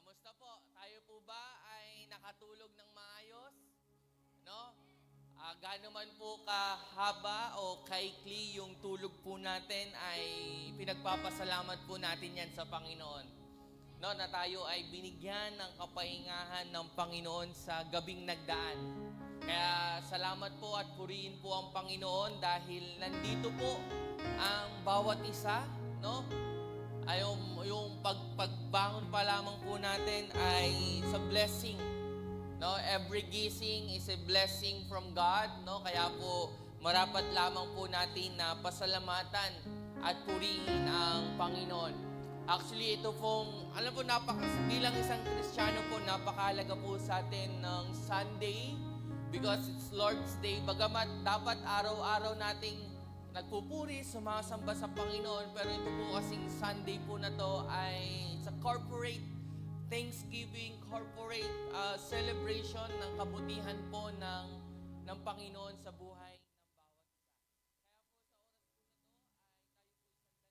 Kamusta po? Tayo po ba ay nakatulog ng maayos? No? Gaano man po kahaba o kaikli yung tulog po natin ay pinagpapasalamat po natin yan sa Panginoon. No, na tayo ay binigyan ng kapahingahan ng Panginoon sa gabing nagdaan. Kaya salamat po at purihin po ang Panginoon dahil nandito po ang bawat isa, no? Ay yung pagbangon pa lamang po natin ay sa blessing. No, every gising is a blessing from God, no? Kaya po marapat lamang po natin na pasalamatan at purihin ang Panginoon. Actually, ito pong, alam po, bilang isang Kristiyano po, napakahalaga po sa atin ng Sunday because it's Lord's Day. Bagamat dapat araw-araw nating nagpupuri, sumasamba sa Panginoon, pero ito po kasing Sunday po na to ay it's a corporate Thanksgiving, corporate celebration ng kabutihan po ng Panginoon sa buhay ng bawat isa. Kaya po sa oras po na to ay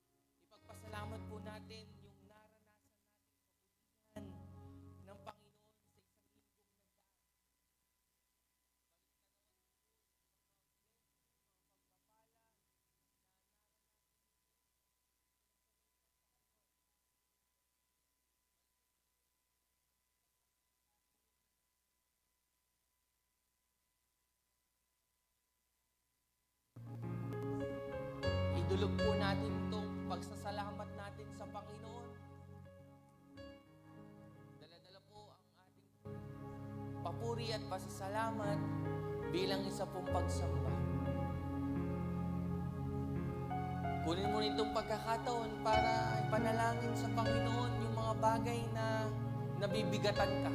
tayo po ipagpasalamat po natin yung naranasan natin kabutihan ng Panginoon sa isang linggong nagdaan. Idulog po natin itong pagsasalamat natin sa Panginoon. Dala-dala po ang ating papuri at pasasalamat bilang isa pong pagsamba. Kunin mo nitong pagkakataon para ipanalangin sa Panginoon yung mga bagay na nabibigatan ka.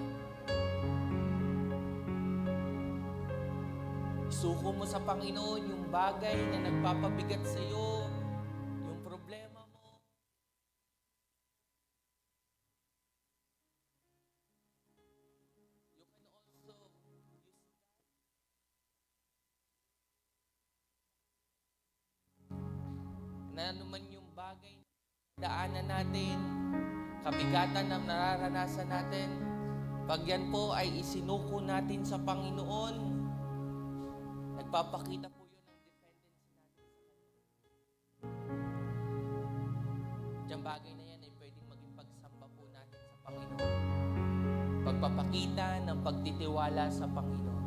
Isuko mo sa Panginoon yung bagay na nagpapabigat sa iyo, yung problema mo. You can also use na naman yung bagay na daanan natin, kabigatan na nararanasan natin, pag yan po ay isinuko natin sa Panginoon, nagpapakita po yun ng dependency natin sa Kanya. Diyang bagay na yan ay pwedeng maging pagsamba po natin sa Panginoon. Pagpapakita ng pagtitiwala sa Panginoon.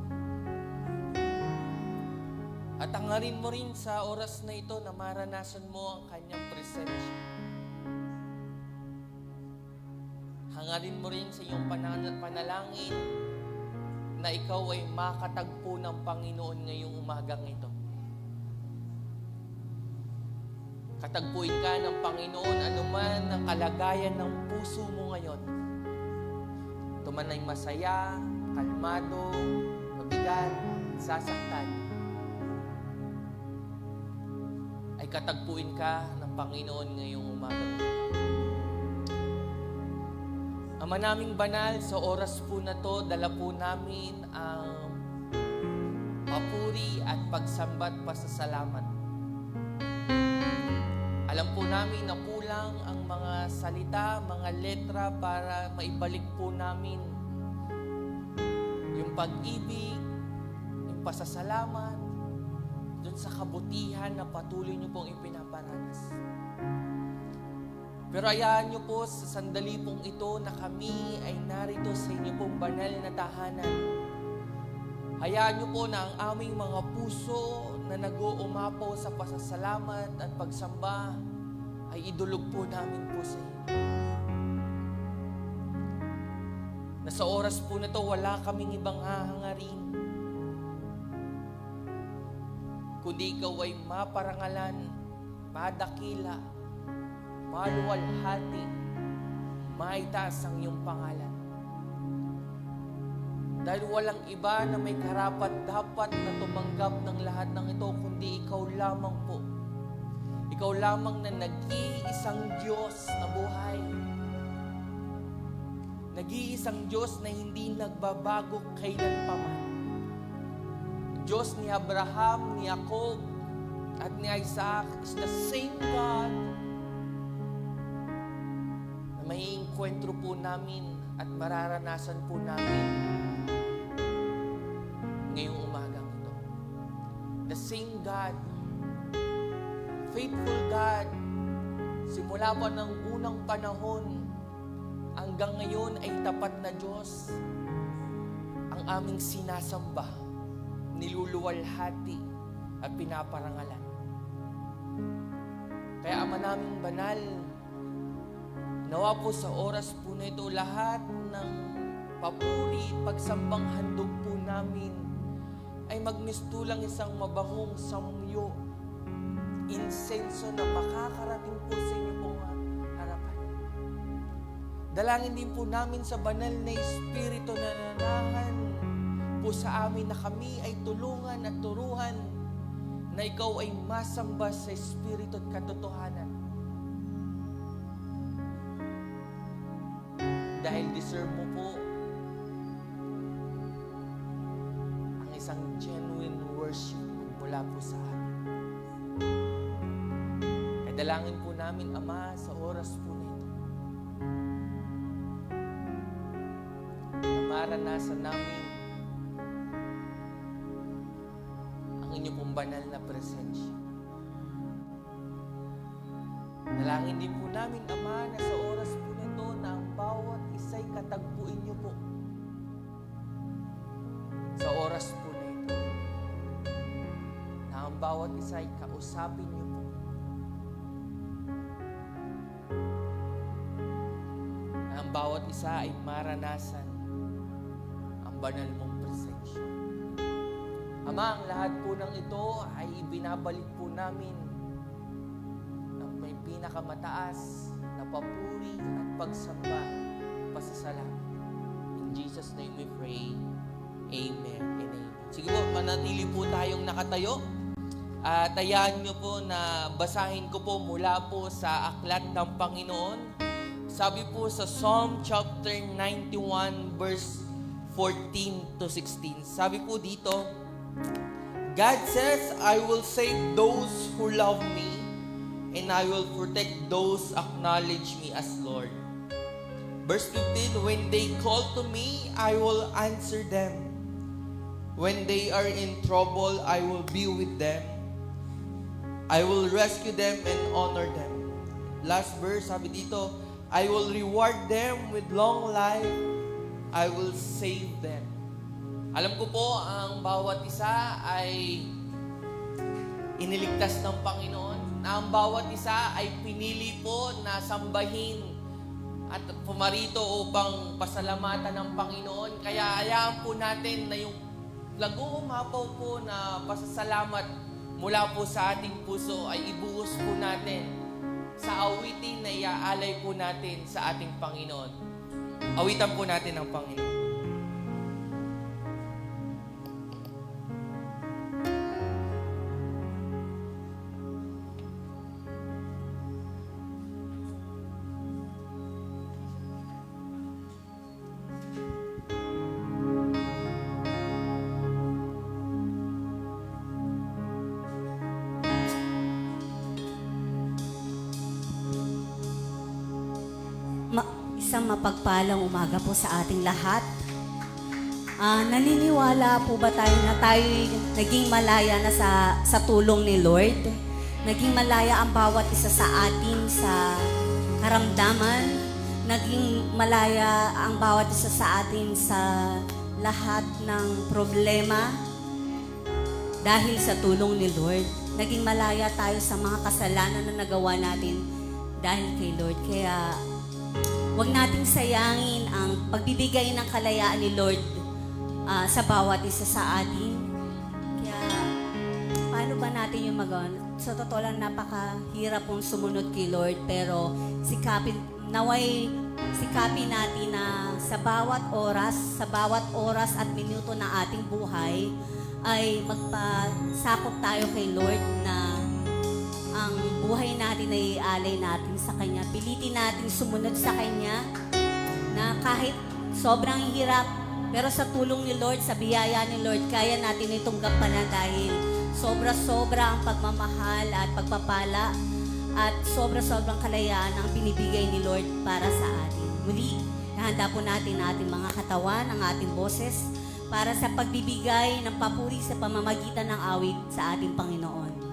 At hangarin mo rin sa oras na ito na maranasan mo ang Kanyang presensya. Hangarin mo rin sa iyong panalangin na ikaw ay makatagpo ng Panginoon ngayong umagang ito. Katagpuin ka ng Panginoon anuman ang kalagayan ng puso mo ngayon. Ito man ay masaya, kalmado, mabigat, sasaktan. Ay katagpuin ka ng Panginoon ngayong umagang ito. Ama naming banal, sa oras po na to, dala po namin ang papuri at pagsambat pasasalamat. Alam po namin na kulang ang mga salita, mga letra para maibalik po namin yung pag-ibig, yung pasasalamat, dun sa kabutihan na patuloy niyo pong ipinaparanas. Pero hayaan niyo po sa sandali pong ito na kami ay narito sa inyo pong banal na tahanan. Hayaan niyo po na ang aming mga puso na nag-uumapaw sa pasasalamat at pagsamba ay idulog po namin po sa inyo. Na sa oras po na ito, wala kaming ibang hahangarin, kundi ikaw ay maparangalan, madakila, maluwalhati, maitaas ang iyong pangalan. Dahil walang iba na may karapat-dapat na tumanggap ng lahat ng ito, kundi ikaw lamang po. Ikaw lamang na nag-iisang Diyos na buhay. Nag-iisang Diyos na hindi nagbabago kailanpaman. Diyos ni Abraham, ni Jacob, at ni Isaac is the same God na may enkwentro po namin at mararanasan po namin ngayong umagang ito. The same God, faithful God, simula pa ng unang panahon hanggang ngayon ay tapat na Diyos ang aming sinasamba, niluluwalhati at pinaparangalan. Kaya Ama naming banal, nawa po sa oras po na ito lahat ng papuri, pagsambang handog po namin ay magmistulang isang mabahong samyo, insenso na makakarating po sa inyo pong harapan. Dalangin din po namin sa banal na Espiritu na nanahan po sa amin na kami ay tulungan at turuhan na ikaw ay masamba sa Espiritu at katotohanan. Dahil deserve mo po ang isang genuine worship mula po sa amin. Kaya dalangin po namin, Ama, sa oras po na ito, na maranasan namin ang inyong pong banal na presensya. Dalangin din po namin, Ama, na sa oras po na ito na ang bawat isa'y katagpuin niyo po. Sa oras po na ito, na ang bawat isa'y kausapin niyo po. Na ang bawat isa ay maranasan ang banal mong presensya. Ama, ang lahat po ng ito ay ibinabalik po namin ng may pinakamataas na papuri at pagsamba, pasasalamat. In Jesus' name we pray. Amen and amen. Sige po, manatili po tayong nakatayo. At hayaan nyo po na basahin ko po mula po sa aklat ng Panginoon. Sabi po sa Psalm chapter 91 verse 14 to 16. Sabi po dito, God says, I will save those who love me, and I will protect those who acknowledge me as Lord. Verse 15, when they call to me, I will answer them. When they are in trouble, I will be with them. I will rescue them and honor them. Last verse, sabi dito, I will reward them with long life. I will save them. Alam ko po, ang bawat isa ay iniligtas ng Panginoon. Na ang bawat isa ay pinili po na sambahin at pumarito upang pasalamatan ng Panginoon. Kaya hayaan po natin na yung lagoong hapaw po na pasasalamat mula po sa ating puso ay ibuhos po natin sa awitin na iaalay po natin sa ating Panginoon. Awitan po natin ang Panginoon. Isang mapagpalang umaga po sa ating lahat. Naniniwala po ba tayo na tayo naging malaya na sa tulong ni Lord? Naging malaya ang bawat isa sa atin sa karamdaman. Naging malaya ang bawat isa sa atin sa lahat ng problema dahil sa tulong ni Lord. Naging malaya tayo sa mga kasalanan na nagawa natin dahil kay Lord. Kaya huwag nating sayangin ang pagbibigay ng kalayaan ni Lord sa bawat isa sa atin. Kaya, paano ba natin yung magawa? Sa totoo lang, napakahirap pong sumunod kay Lord, pero sikapin naway sikapin natin na sa bawat oras at minuto ng ating buhay ay magpasakop tayo kay Lord na ang buhay natin ay ialay natin sa Kanya. Pilitin natin sumunod sa Kanya na kahit sobrang hirap, pero sa tulong ni Lord, sa biyaya ni Lord, kaya natin itong gampanan dahil sobra-sobra ang pagmamahal at pagpapala at sobra-sobrang kalayaan ang binibigay ni Lord para sa atin. Muli, nahanda po natin ang ating mga katawan, ang ating boses, para sa pagbibigay ng papuri sa pamamagitan ng awit sa ating Panginoon.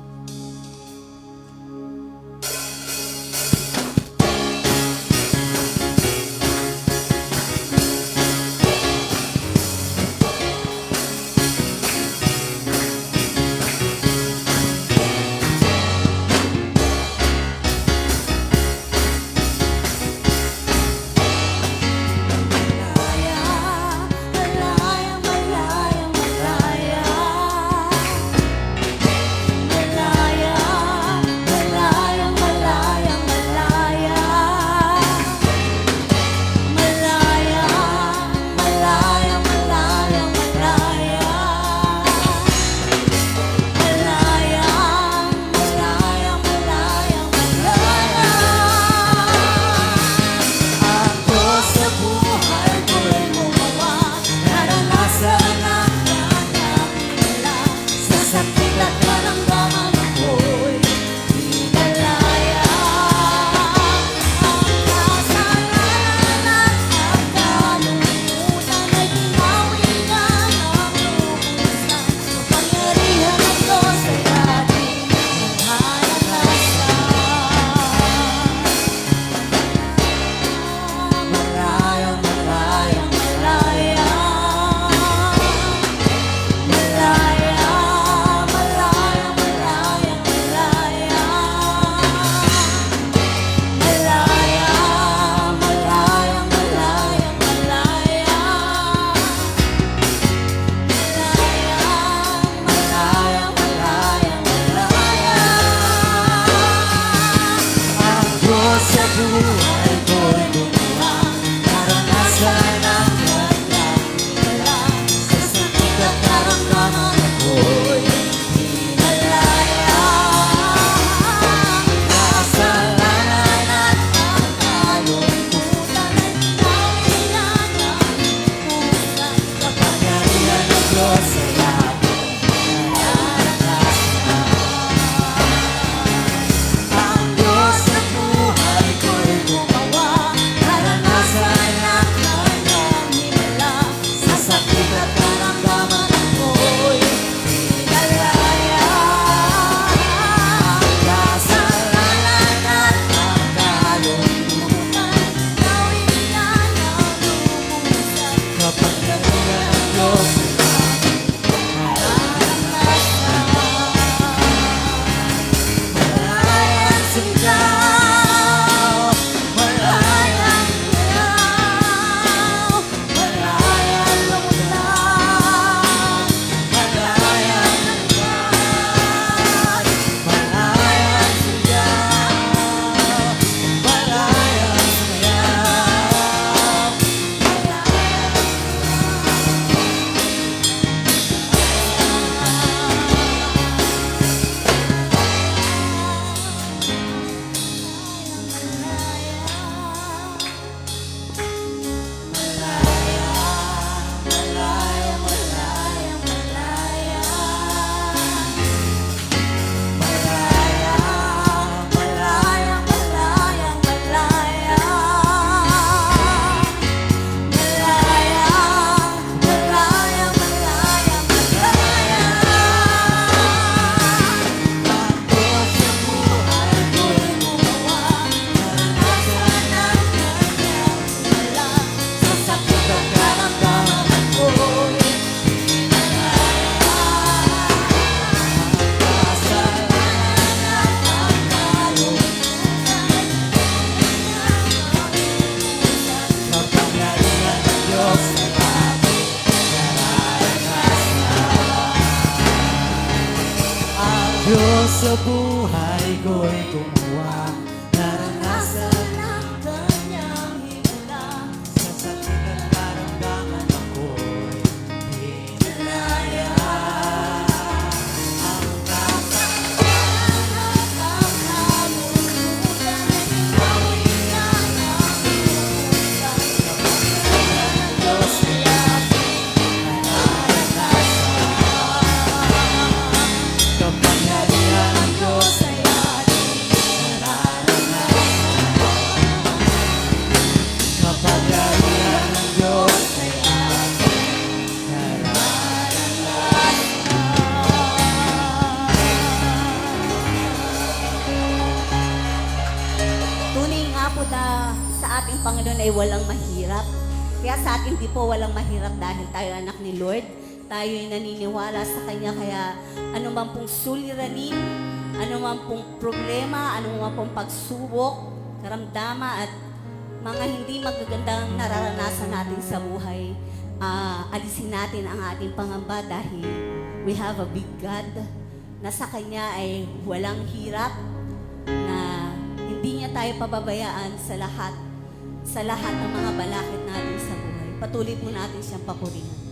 Diyos sa buhay ko'y gumawa, naranasan ang Kanyang Panginoon ay walang mahirap. Kaya sa atin di po walang mahirap dahil tayo anak ni Lord. Tayo ay naniniwala sa Kanya. Kaya anuman pong suliranin, anuman pong problema, anuman pong pagsubok, karamdama at mga hindi magagandang nararanasan natin sa buhay, alisin natin ang ating pangamba dahil we have a big God na sa Kanya ay walang hirap, na hindi niya tayo pababayaan sa lahat ng mga balakid natin sa buhay. Patuloy po natin siyang papurihan.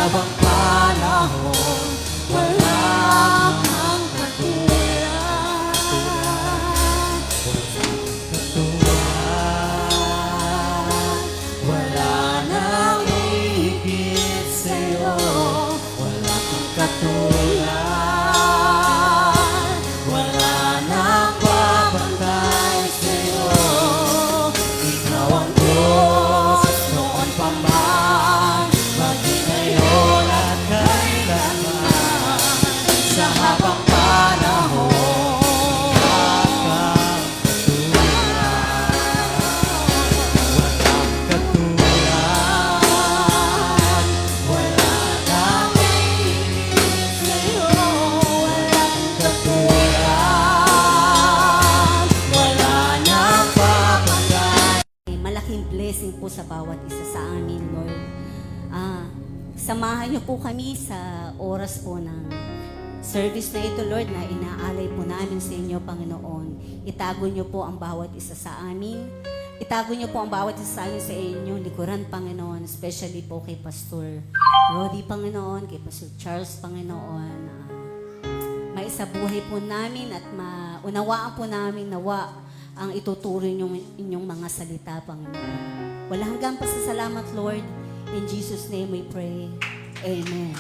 habang panahon, wala kang katulad. Wala nang hihigit sa'yo, wala kang katulad. Wala nang babantay sa'yo, ikaw ang Diyos noon pa man, maging ngayon at kailanman. Sa habang panahon, wala nang hihigit sa'yo, wala kang katulad. Wala nang babagay. Malaking blessing po sa bawat isa sa amin, Lord. Samahan niyo po kami sa oras po ng service na ito, Lord, na inaalay po namin sa inyo, Panginoon. Itago niyo po ang bawat isa sa amin. Itago niyo po ang bawat isa sa amin sa inyong likuran, Panginoon. Especially po kay Pastor Roddy, Panginoon, kay Pastor Charles, Panginoon. Maisabuhay po namin at maunawaan po namin nawa ang ituturo inyong mga salita, Panginoon. Wala hanggang pasasalamat, Lord. In Jesus' name we pray. Amen.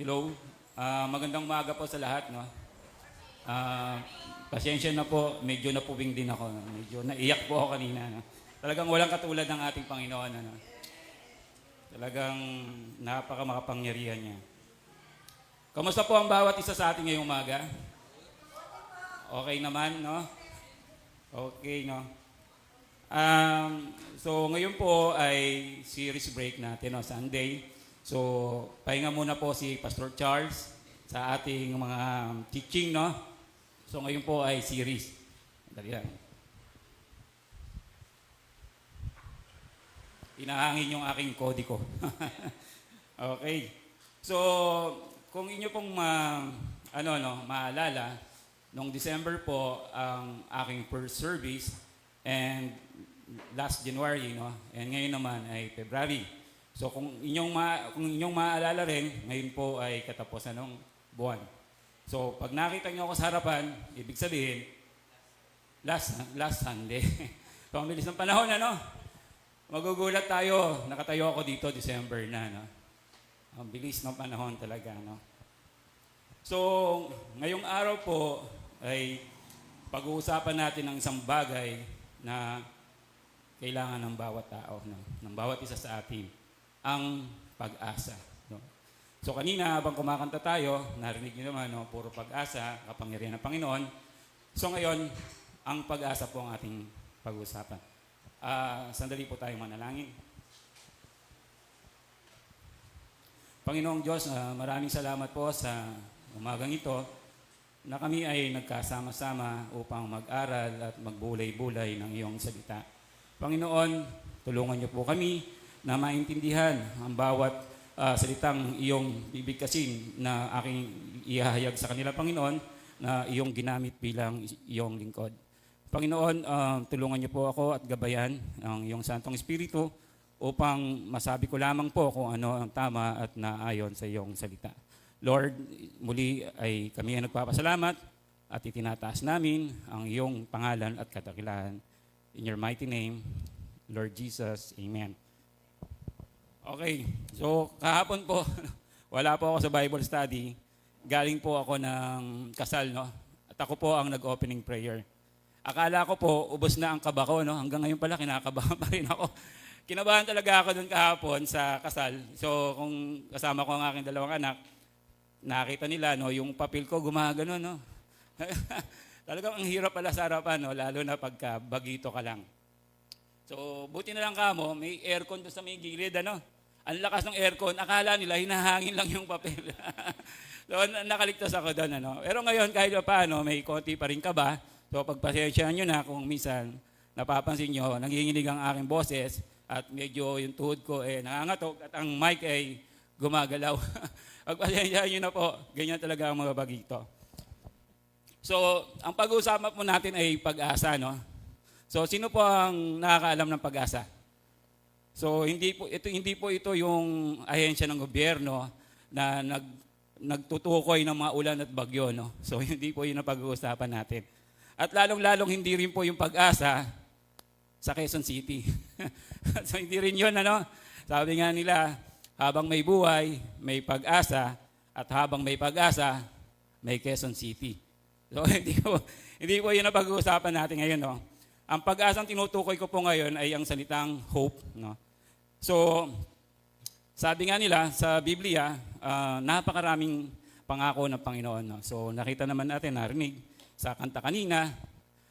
Hello, magandang umaga po sa lahat, no? Pasensya na po, medyo napubing din ako, no? Medyo naiyak po ako kanina, no? Talagang walang katulad ng ating Panginoon, ano? Talagang napakamakapangyarihan niya. Kamusta po ang bawat isa sa atin ngayong umaga? Okay naman, no? Okay, no? So ngayon po ay series break natin, no? Sunday. So, pahinga muna po si Pastor Charles sa ating mga teaching, no? So, ngayon po ay series. Dali lang. Inahangin yung aking kodiko. Okay. So, kung inyo pong maalala, noong December po ang aking first service and last January, no? And ngayon naman ay February. So kung inyong maalala rin, ngayon po ay katapusan ng buwan. So pag nakita niyo ako sa harapan, ibig sabihin, last Sunday. So ang bilis ng panahon, ano? Magugulat tayo, nakatayo ako dito December na, no? Ang bilis ng panahon talaga, no? So ngayong araw po ay pag-uusapan natin ang isang bagay na kailangan ng bawat tao, no? Ng bawat isa sa atin. Ang pag-asa. No? So kanina habang kumakanta tayo, narinig niyo naman, no, puro pag-asa, kapangyarihan ng Panginoon. So ngayon, ang pag-asa po ang ating pag-usapan. Sandali po tayo manalangin. Panginoong Diyos, maraming salamat po sa umagang ito na kami ay nagkasama-sama upang mag-aral at magbulay-bulay ng iyong salita. Panginoon, tulungan niyo po kami na maintindihan ang bawat salitang iyong bibigkasin na aking ihahayag sa kanila, Panginoon, na iyong ginamit bilang iyong lingkod. Panginoon, tulungan niyo po ako at gabayan ang iyong Santong Espiritu upang masabi ko lamang po kung ano ang tama at naayon sa iyong salita. Lord, muli ay kami ay nagpapasalamat at itinataas namin ang iyong pangalan at kadakilahan. In your mighty name, Lord Jesus, Amen. Okay, so kahapon po, wala po ako sa Bible study. Galing po ako ng kasal, no? At ako po ang nag-opening prayer. Akala ko po, ubos na ang kaba ko, no? Hanggang ngayon pala, kinakabahan pa rin ako. Kinabahan talaga ako doon kahapon sa kasal. So, kung kasama ko ang aking dalawang anak, nakita nila, no? Yung papel ko gumagano, no? Talagang ang hirap pala sa harapan, no? Lalo na pagka bagito ka lang. So, buti na lang kamo, may aircon doon sa may gilid, ano? Ang lakas ng aircon, akala nila hinahangin lang yung papel. Nakaligtas ako doon. Ano. Pero ngayon, kahit pa paano, may konti pa rin kaba. So, pagpasensyahan nyo na kung minsan napapansin nyo, nanginginig ang aking boses at medyo yung tuhod ko nangangatok at ang mic ay gumagalaw. Pagpasensyahan nyo na po, ganyan talaga ang mga bagito. So, ang pag-uusapan po natin ay pag-asa, no? So, sino po ang nakakaalam ng pag-asa? So, hindi po ito yung ahensya ng gobyerno na nagtutukoy ng mga ulan at bagyo, no? So, hindi po yun ang pag-uusapan natin. At lalong-lalong hindi rin po yung pag-asa sa Quezon City. So, hindi rin yun, ano? Sabi nga nila, habang may buhay, may pag-asa, at habang may pag-asa, may Quezon City. So, hindi po yun ang pag-uusapan natin ngayon, no? Ang pag-asang tinutukoy ko po ngayon ay ang salitang hope, no? So, sabi nga nila sa Biblia, napakaraming pangako ng Panginoon, no? So, nakita naman natin, narinig sa kanta kanina.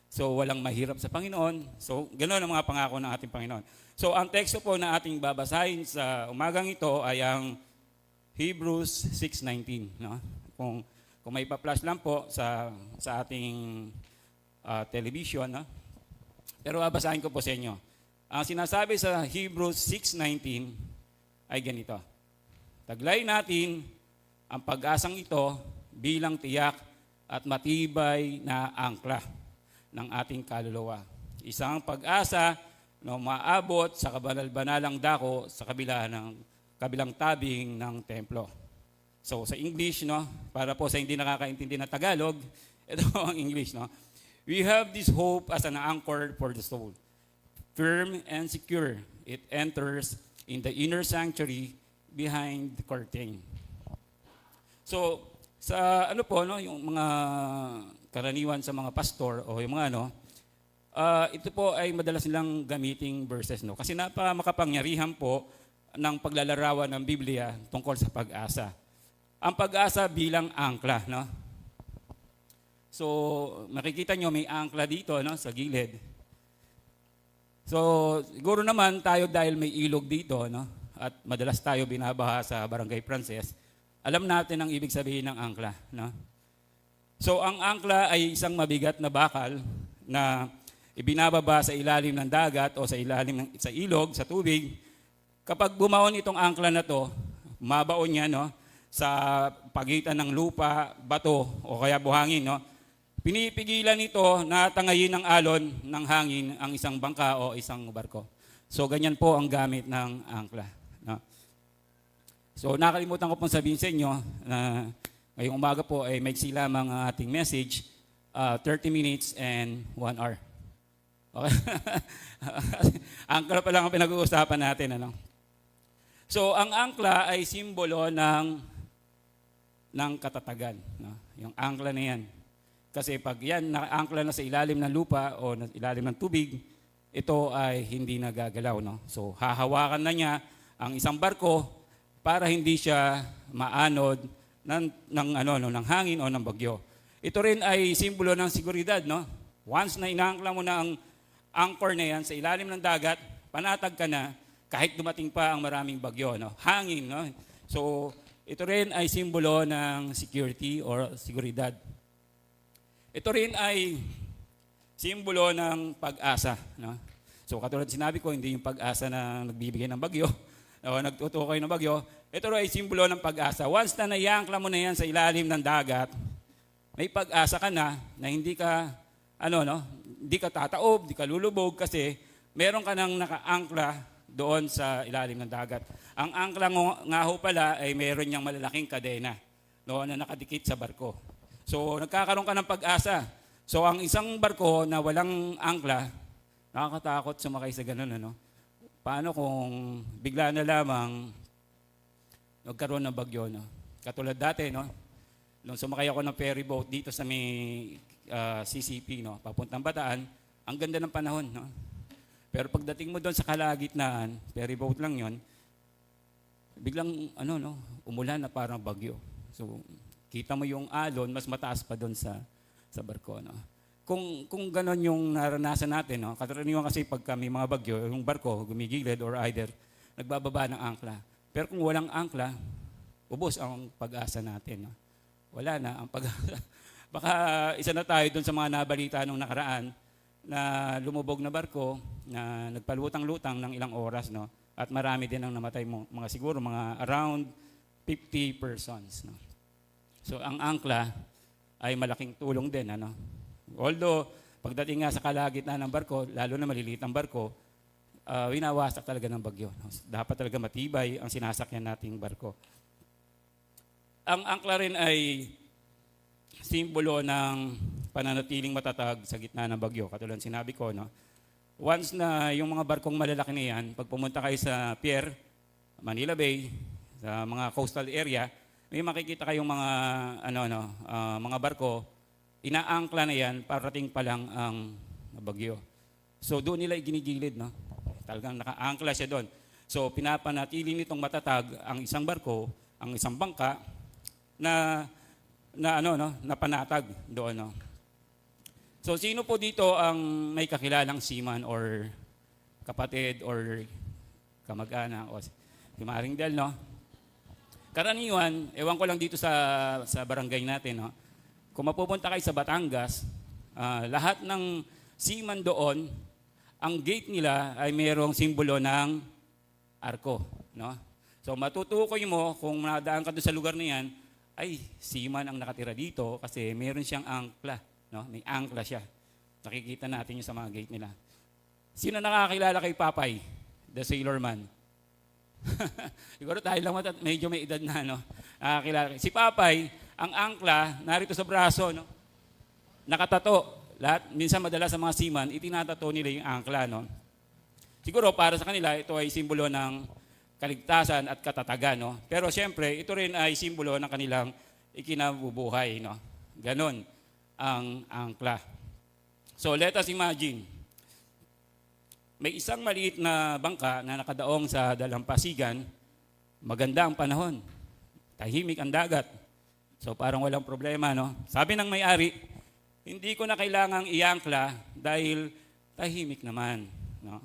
So, walang mahirap sa Panginoon. So, ganoon ang mga pangako ng ating Panginoon. So, ang teksto po na ating babasahin sa umagang ito ay ang Hebrews 6:19, no? Kung may pa-flash lang po sa ating television, no? Pero babasahin ko po sa inyo. Ang sinasabi sa Hebrews 6:19 ay ganito. Taglay natin ang pag-asang ito bilang tiyak at matibay na angkla ng ating kaluluwa. Isang pag-asa na maabot sa kabanal-banalang dako sa kabilang tabing ng templo. So sa English, no, para po sa hindi nakakaintindi na Tagalog, ito ang English, no. We have this hope as an anchor for the soul. Firm and secure, it enters in the inner sanctuary behind the curtain. So, sa yung mga karaniwan sa mga pastor o yung mga ito po ay madalas nilang gamiting verses, no? Kasi makapangyarihan po ng paglalarawan ng Biblia tungkol sa pag-asa. Ang pag-asa bilang angkla, no? So, makikita nyo may angkla dito, no, sa gilid. So, siguro naman tayo dahil may ilog dito, no, at madalas tayo binabaha sa Barangay Frances, alam natin ang ibig sabihin ng angkla, no? So, ang angkla ay isang mabigat na bakal na ibinababa sa ilalim ng dagat o sa ilog, sa tubig. Kapag bumaon itong angkla na to, mabaon niya, no, sa pagitan ng lupa, bato o kaya buhangin, no? Pinipigilan ito na tangayin ng alon ng hangin ang isang bangka o isang barko. So, ganyan po ang gamit ng angkla, no? So, nakalimutan ko pong sabihin sa inyo na ngayong umaga po ay maiksi lamang ang ating message, 30 minutes and 1 hour. Okay? Angkla pa lang ang pinag-uusapan natin, ano? So, ang angkla ay simbolo ng katatagan, no? Yung angkla na yan. Kasi pag yan naka-angkla na sa ilalim ng lupa o sa ilalim ng tubig, ito ay hindi nagagalaw, no? So, hahawakan na niya ang isang barko para hindi siya maanod ng hangin o ng bagyo. Ito rin ay simbolo ng seguridad, no? Once na inaangkla mo na ang anchor na yan sa ilalim ng dagat, panatag ka na kahit dumating pa ang maraming bagyo, no? Hangin, no? So, ito rin ay simbolo ng security or seguridad. Ito rin ay simbolo ng pag-asa, no? So, katulad sinabi ko, hindi yung pag-asa na nagbibigay ng bagyo o nagtutukoy ng bagyo. Ito rin ay simbolo ng pag-asa. Once na naiangkla mo na yan sa ilalim ng dagat, may pag-asa ka na hindi ka hindi ka tataob, hindi ka lulubog kasi meron ka nang nakaangkla doon sa ilalim ng dagat. Ang angkla nga ho pala ay meron niyang malalaking kadena, no, na nakadikit sa barko. So, nagkakaroon ka ng pag-asa. So, ang isang barko na walang angkla, nakakatakot sumakay sa ganun, ano? Paano kung bigla na lamang nagkaroon ng bagyo, no? Katulad dati, no? Nung sumakay ako ng ferry boat dito sa may CCP, no? Papuntang Bataan, ang ganda ng panahon, no? Pero pagdating mo doon sa kalagitnaan, ferry boat lang yon, biglang, umulan na parang bagyo. So, kita mo yung alon, mas mataas pa doon sa barko, no? Kung gano'n yung naranasan natin, no? Karaniwan kasi pagka may mga bagyo, yung barko gumigilid or either nagbababa ng angkla. Pero kung walang angkla, ubos ang pag-asa natin, no? wala na ang pag baka isa na tayo doon sa mga nabalita nung nakaraan na lumubog na barko na nagpalutang-lutang ng ilang oras, no? At marami din ang namatay mo, mga siguro mga around 50 persons, no? So ang angkla ay malaking tulong din, ano? Although pagdating nga sa kalagitnaan ng barko, lalo na maliliit ang barko, winawasak talaga ng bagyo, no? Dapat talaga matibay ang sinasakyan nating barko. Ang angkla rin ay simbolo ng pananatiling matatag sa gitna ng bagyo. Katulad sinabi ko, no? Once na yung mga barkong malalaki na yan, pag pumunta kayo sa pier, Manila Bay, sa mga coastal area, may makikita kayong mga mga barko, inaangkla na yan, parating pa lang ang bagyo. So doon nila iginigilid, no? Talagang nakaangkla siya doon. So pinapanatili nitong matatag ang isang barko, ang isang bangka na panatag doon, no? So sino po dito ang may kakilalang seaman or kapatid or kamag-anak o si Maring Del, no? Karaniwan, ewan ko lang dito sa barangay natin, no? Kung mapupunta kayo sa Batangas, lahat ng seaman doon, ang gate nila ay mayroong simbolo ng arko, no? So matutukoy mo kung nadaan ka doon sa lugar na yan, ay seaman ang nakatira dito kasi meron siyang angkla, no? May angkla siya. Nakikita natin yung sa mga gate nila. Sino nakakilala kay Papay, the sailor man? Siguro tayo lang medyo may edad na, no? Nakakilala. Si Papay, ang angkla narito sa braso, no? Nakatato. Minsan madalas sa mga seaman, itinatato nila yung angkla, no? Siguro para sa kanila, ito ay simbolo ng kaligtasan at katatagan, no? Pero siyempre, ito rin ay simbolo ng kanilang ikinabubuhay, no? Ganon ang angkla. So let us imagine, may isang maliit na bangka na nakadaong sa dalampasigan, maganda ang panahon, tahimik ang dagat. So parang walang problema, no? Sabi ng may-ari, hindi ko na kailangang iangkla dahil tahimik naman, no?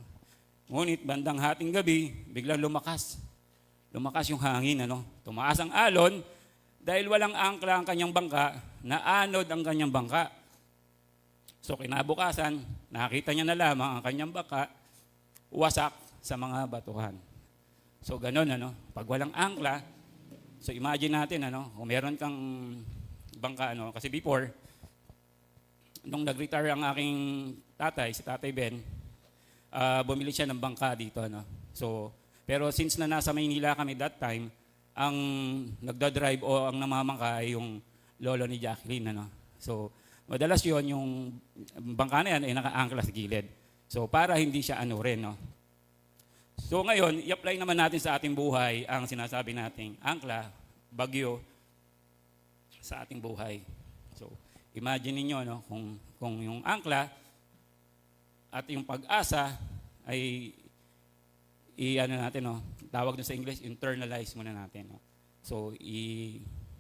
Ngunit bandang hating gabi, biglang lumakas. Lumakas yung hangin, ano? Tumaas ang alon dahil walang angkla ang kanyang bangka, naanod ang kanyang bangka. So kinabukasan, nakita niya na lamang ang kanyang bangka, wasak sa mga batuhan. So ganun, ano? Pag walang angkla, so imagine natin, ano? Kung meron kang bangka, ano? Kasi before, nung nag-retire ang aking tatay, si Tatay Ben, bumili siya ng bangka dito, no? So, pero since na nasa Maynila kami that time, ang nagda-drive o ang namamangka ay yung lolo ni Jacqueline, ano? So, madalas yon yung bangka na yan ay naka-angkla sa gilid. So, para hindi siya rin, no? So, ngayon, i-apply naman natin sa ating buhay ang sinasabi nating angkla, bagyo sa ating buhay. So, imagine niyo, no, kung yung angkla at yung pag-asa ay natin, no, tawag doon sa English, internalize muna natin, no. So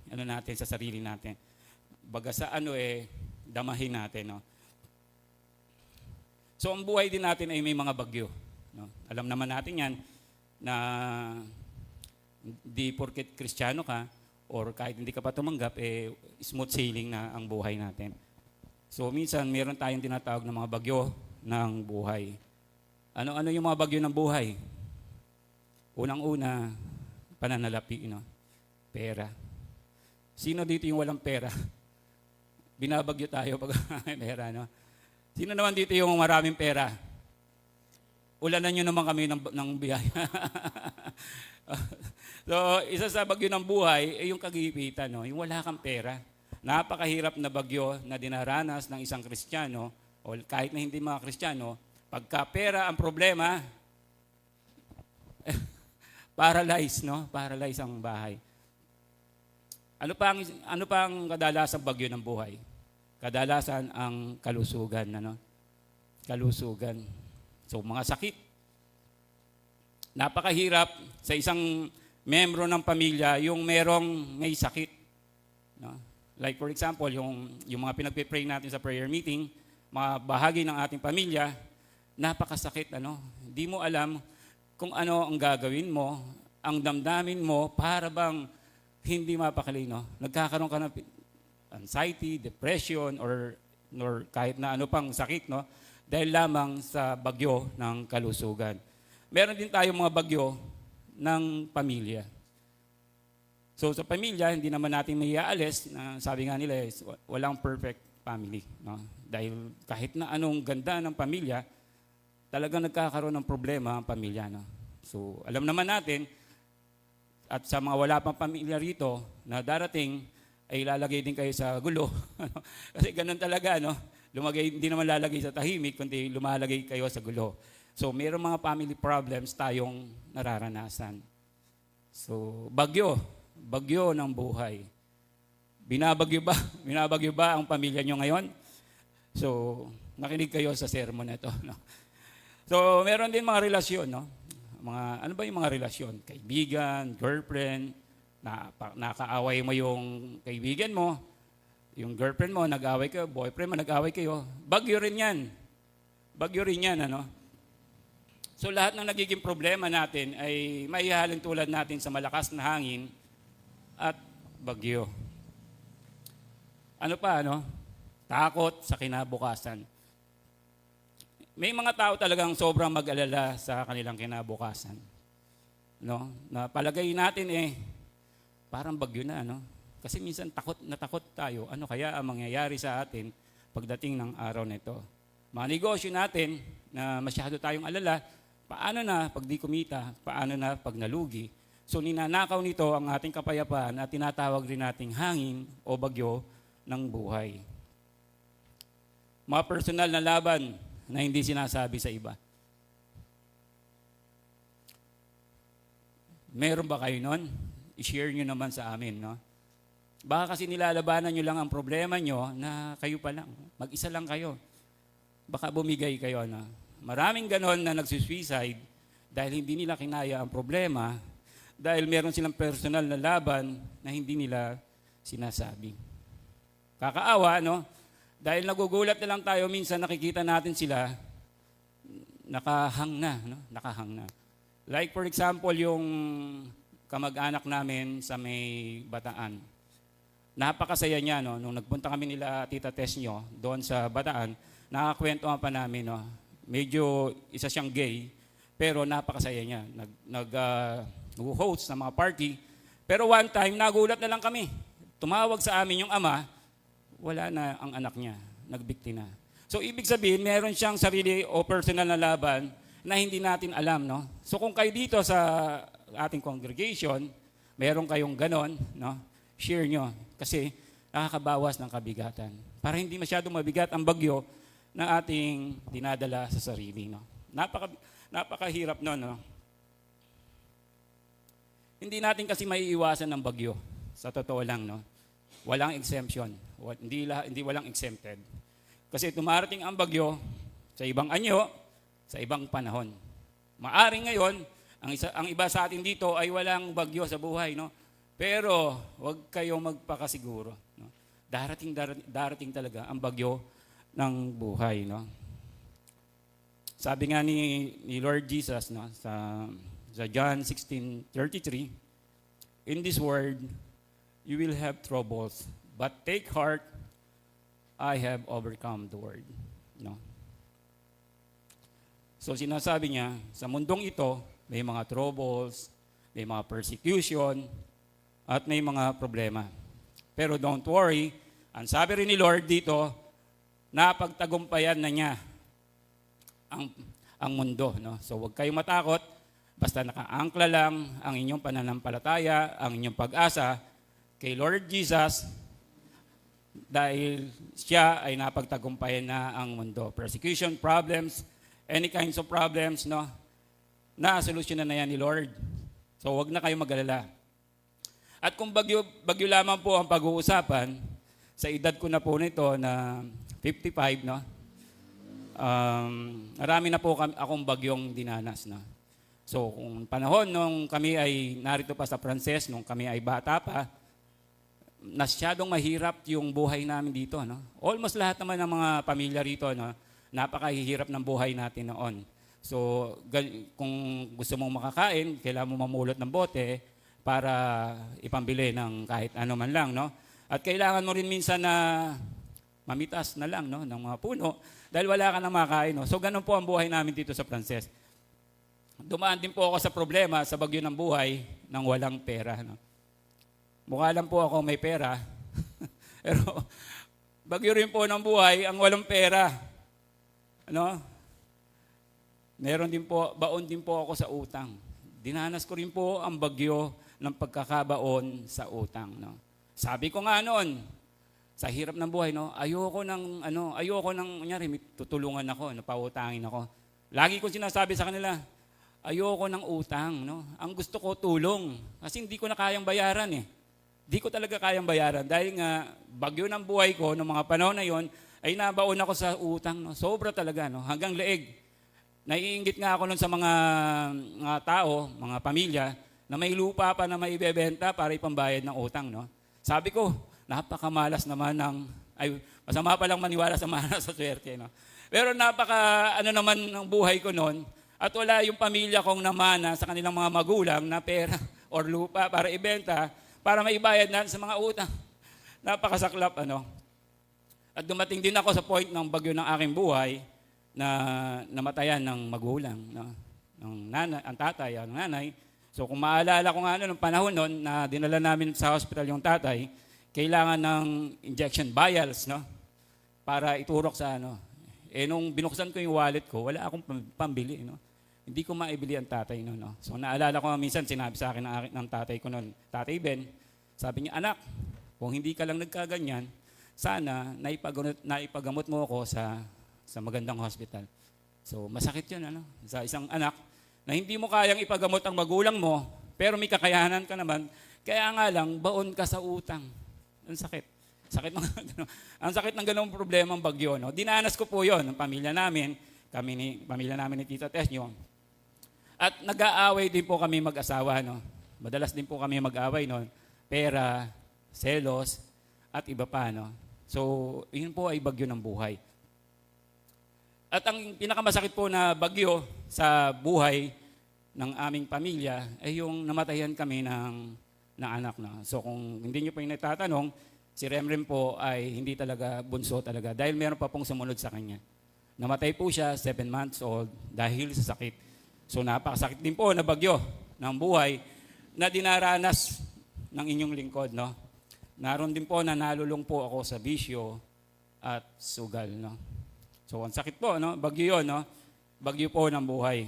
natin sa sarili natin. Baga sa damahin natin, no. So ang buhay din natin ay may mga bagyo, no. Alam naman natin 'yan na di porket Kristiyano ka or kahit hindi ka pa tumanggap smooth sailing na ang buhay natin. So minsan meron tayong tinatawag na mga bagyo ng buhay. Ano yung mga bagyo ng buhay? Unang-una, pananalapi, no? Pera. Sino dito yung walang pera? Binabagyo tayo pag may pera, no? Sino naman dito yung maraming pera? Ulanan nyo naman kami ng biyaya. So, isa sa bagyo ng buhay ay yung kagipitan, no? Yung wala kang pera. Napakahirap na bagyo na dinaranas ng isang Kristiyano o kahit na hindi mga Kristiyano, pagka pera ang problema, paralyze, no? Paralyze ang bahay. Ano pa ang kadalasang bagyo ng buhay? Kadalasan ang kalusugan, ano? Kalusugan. So, mga sakit. Napakahirap sa isang membro ng pamilya yung may sakit, no? Like for example, yung mga pinagpe-pray natin sa prayer meeting, mga bahagi ng ating pamilya, napakasakit, ano? Hindi mo alam kung ano ang gagawin mo, ang damdamin mo, para bang hindi mapakali, no? Nagkakaroon ka ng anxiety, depression, or kahit na ano pang sakit, no? Dahil lamang sa bagyo ng kalusugan. Meron din tayong mga bagyo ng pamilya. So sa pamilya, hindi naman natin may iaalis na sabi nga nila, walang perfect family, no? Dahil kahit na anong ganda ng pamilya, talagang nagkakaroon ng problema ang pamilya, no? So alam naman natin, at sa mga wala pang pamilya rito na darating, ay lalagay din kayo sa gulo. Kasi ganun talaga, no? Hindi naman lalagay sa tahimik, kundi lumalagay kayo sa gulo. So, mayroong mga family problems tayong nararanasan. So, bagyo ng buhay. Binabagyo ba ang pamilya nyo ngayon? So, nakinig kayo sa sermon na ito, no? So, meron din mga relasyon, no? Ano ba yung mga relasyon? Kaibigan, girlfriend, nakaaway mo yung kaibigan mo, yung girlfriend mo, nag-away kayo, boyfriend mo, nag-away kayo. Bagyo rin yan, ano? So lahat ng nagiging problema natin ay maihalin tulad natin sa malakas na hangin at bagyo. Ano pa, ano? Takot sa kinabukasan. May mga tao talagang sobrang mag-alala sa kanilang kinabukasan. No? Na palagay natin parang bagyo na, no? Kasi minsan takot tayo. Ano kaya ang mangyayari sa atin pagdating ng araw nito? Mga negosyo natin na masyado tayong alala, paano na pag di kumita? Paano na pag nalugi? So ninanakaw nito ang ating kapayapaan at tinatawag rin nating hangin o bagyo ng buhay. Mga personal na laban na hindi sinasabi sa iba. Meron ba kayo nun? I-share nyo naman sa amin, no? Baka kasi nilalabanan nyo lang ang problema nyo na kayo pa lang. Mag-isa lang kayo. Baka bumigay kayo, no? Maraming ganon na nagsisuicide dahil hindi nila kinaya ang problema, dahil meron silang personal na laban na hindi nila sinasabi. Kakaawa, no? Dahil nagugulat na lang tayo, minsan nakikita natin sila nakahang na. Like for example, yung kamag-anak namin sa may Bataan. Napakasaya niya, no? Nung nagpunta kami nila Tita Tess nyo doon sa Bataan, nakakwentuhan pa namin, no? Medyo isa siyang gay, pero napakasaya niya. Nag-host ng mga party. Pero one time, nagulat na lang kami. Tumawag sa amin yung ama, wala na ang anak niya, nagbikti na. So ibig sabihin, meron siyang sarili o personal na laban na hindi natin alam, no? So kung kayo dito sa ating congregation, meron kayong ganon, no? Share nyo. Kasi nakakabawas ng kabigatan. Para hindi masyadong mabigat ang bagyo na ating dinadala sa sarili, no? Napakahirap nun, no? Hindi natin kasi maiiwasan ng bagyo. Sa totoo lang, no? Walang exemption. Hindi walang exempted. Kasi tumarating ang bagyo sa ibang anyo, sa ibang panahon. Maaring ngayon, ang iba sa atin dito ay walang bagyo sa buhay, no? Pero huwag kayong magpakasiguro, no? Darating talaga ang bagyo ng buhay, no? Sabi nga ni Lord Jesus, no, sa John 16:33, in this world you will have troubles, but take heart, I have overcome the world, no? So sinasabi niya, sa mundong ito, may mga troubles, may mga persecution, at may mga problema. Pero don't worry, ang sabi rin ni Lord dito, napagtagumpayan na niya ang mundo, no? So huwag kayong matakot, basta nakaangkla lang ang inyong pananampalataya, ang inyong pag-asa kay Lord Jesus, dahil siya ay napagtagumpayan na ang mundo. Persecution, problems, any kinds of problems, no? Na-solusyonan na yan ni Lord. So huwag na kayong mag-alala. At kung bagyo lamang po ang pag-uusapan, sa edad ko na po nito na 55, no? Marami na po akong bagyong dinanas, no? So kung panahon nung kami ay narito pa sa Frances, nung kami ay bata pa, masyadong mahirap yung buhay namin dito, no? Almost lahat naman ng mga pamilya rito, no? Napakahihirap ng buhay natin noon. So kung gusto mong makakain, kailangan mo mamulot ng bote, para ipambili ng kahit ano man lang, no? At kailangan mo rin minsan na mamitas na lang, no, ng mga puno dahil wala ka nang makain, no? So ganun po ang buhay namin dito sa Frances. Dumaan din po ako sa problema sa bagyo ng buhay ng walang pera, no? Mukha lang po ako may pera, pero bagyo rin po ng buhay ang walang pera. Ano? Meron din po, baon din po ako sa utang. Dinanas ko rin po ang bagyo ng pagkakabaon sa utang, no? Sabi ko nga noon, sa hirap ng buhay, no, ayoko nang kunyari, tutulungan ako, pautangin ako. Lagi ko sinasabi sa kanila, ayoko ng utang, no. Ang gusto ko tulong kasi hindi ko na kayang bayaran eh. Hindi ko talaga kayang bayaran dahil nga bagyo ng buhay ko noong mga panahon na yon ay nabaon ako sa utang, no. Sobra talaga, no, hanggang leeg. Naiinggit nga ako nun sa mga tao, mga pamilya na may lupa pa na maibebenta para ipambayad ng utang, no. Sabi ko, napakamalas naman masama pa lang maniwala sa malas sa swerte, no? Pero naman ng buhay ko noon at wala yung pamilya kong namana sa kanilang mga magulang na pera or lupa para ibenta, para maibayad na sa mga utang. Napakasaklap, ano? At dumating din ako sa point ng bagyo ng aking buhay na namatayan ng magulang, no? Ang tatay, ang nanay. So kung maalala ko nga nung panahon noon na dinala namin sa hospital yung tatay, kailangan ng injection vials, no? Para iturok sa ano. Nung binuksan ko yung wallet ko, wala akong pambili, no? Hindi ko maibili ang tatay noon, no? So naalala ko minsan sinabi sa akin ng tatay ko noon, Tatay Ben, sabi niya, anak, kung hindi ka lang nagkaganyan, sana naipagamot mo ako sa magandang hospital. So masakit 'yun, ano? Sa isang anak na hindi mo kayang ipagamot ang magulang mo, pero may kakayanan ka naman, kaya nga lang, baon ka sa utang. Ang sakit. Ang sakit ng ganung problemang bagyo, no? Dinanas ko po 'yon ng pamilya namin, pamilya namin ni Tita Tess nyo. At nag-aaway din po kami mag-asawa, no? Madalas din po kami mag-aaway noon. Pera, selos, at iba pa, no? So, yun po ay bagyo ng buhay. At ang pinakamasakit po na bagyo sa buhay ng aming pamilya ay yung namatayan kami ng anak na. So kung hindi nyo po yung natatanong, si Remrem po ay hindi talaga bunso talaga dahil meron pa pong sumunod sa kanya. Namatay po siya, 7 months old, dahil sa sakit. So napakasakit din po na bagyo ng buhay na dinaranas ng inyong lingkod, no? Naroon din po na nalulong po ako sa bisyo at sugal, no? So, ang sakit po, no? Bagyo yun, no? Bagyo po ng buhay.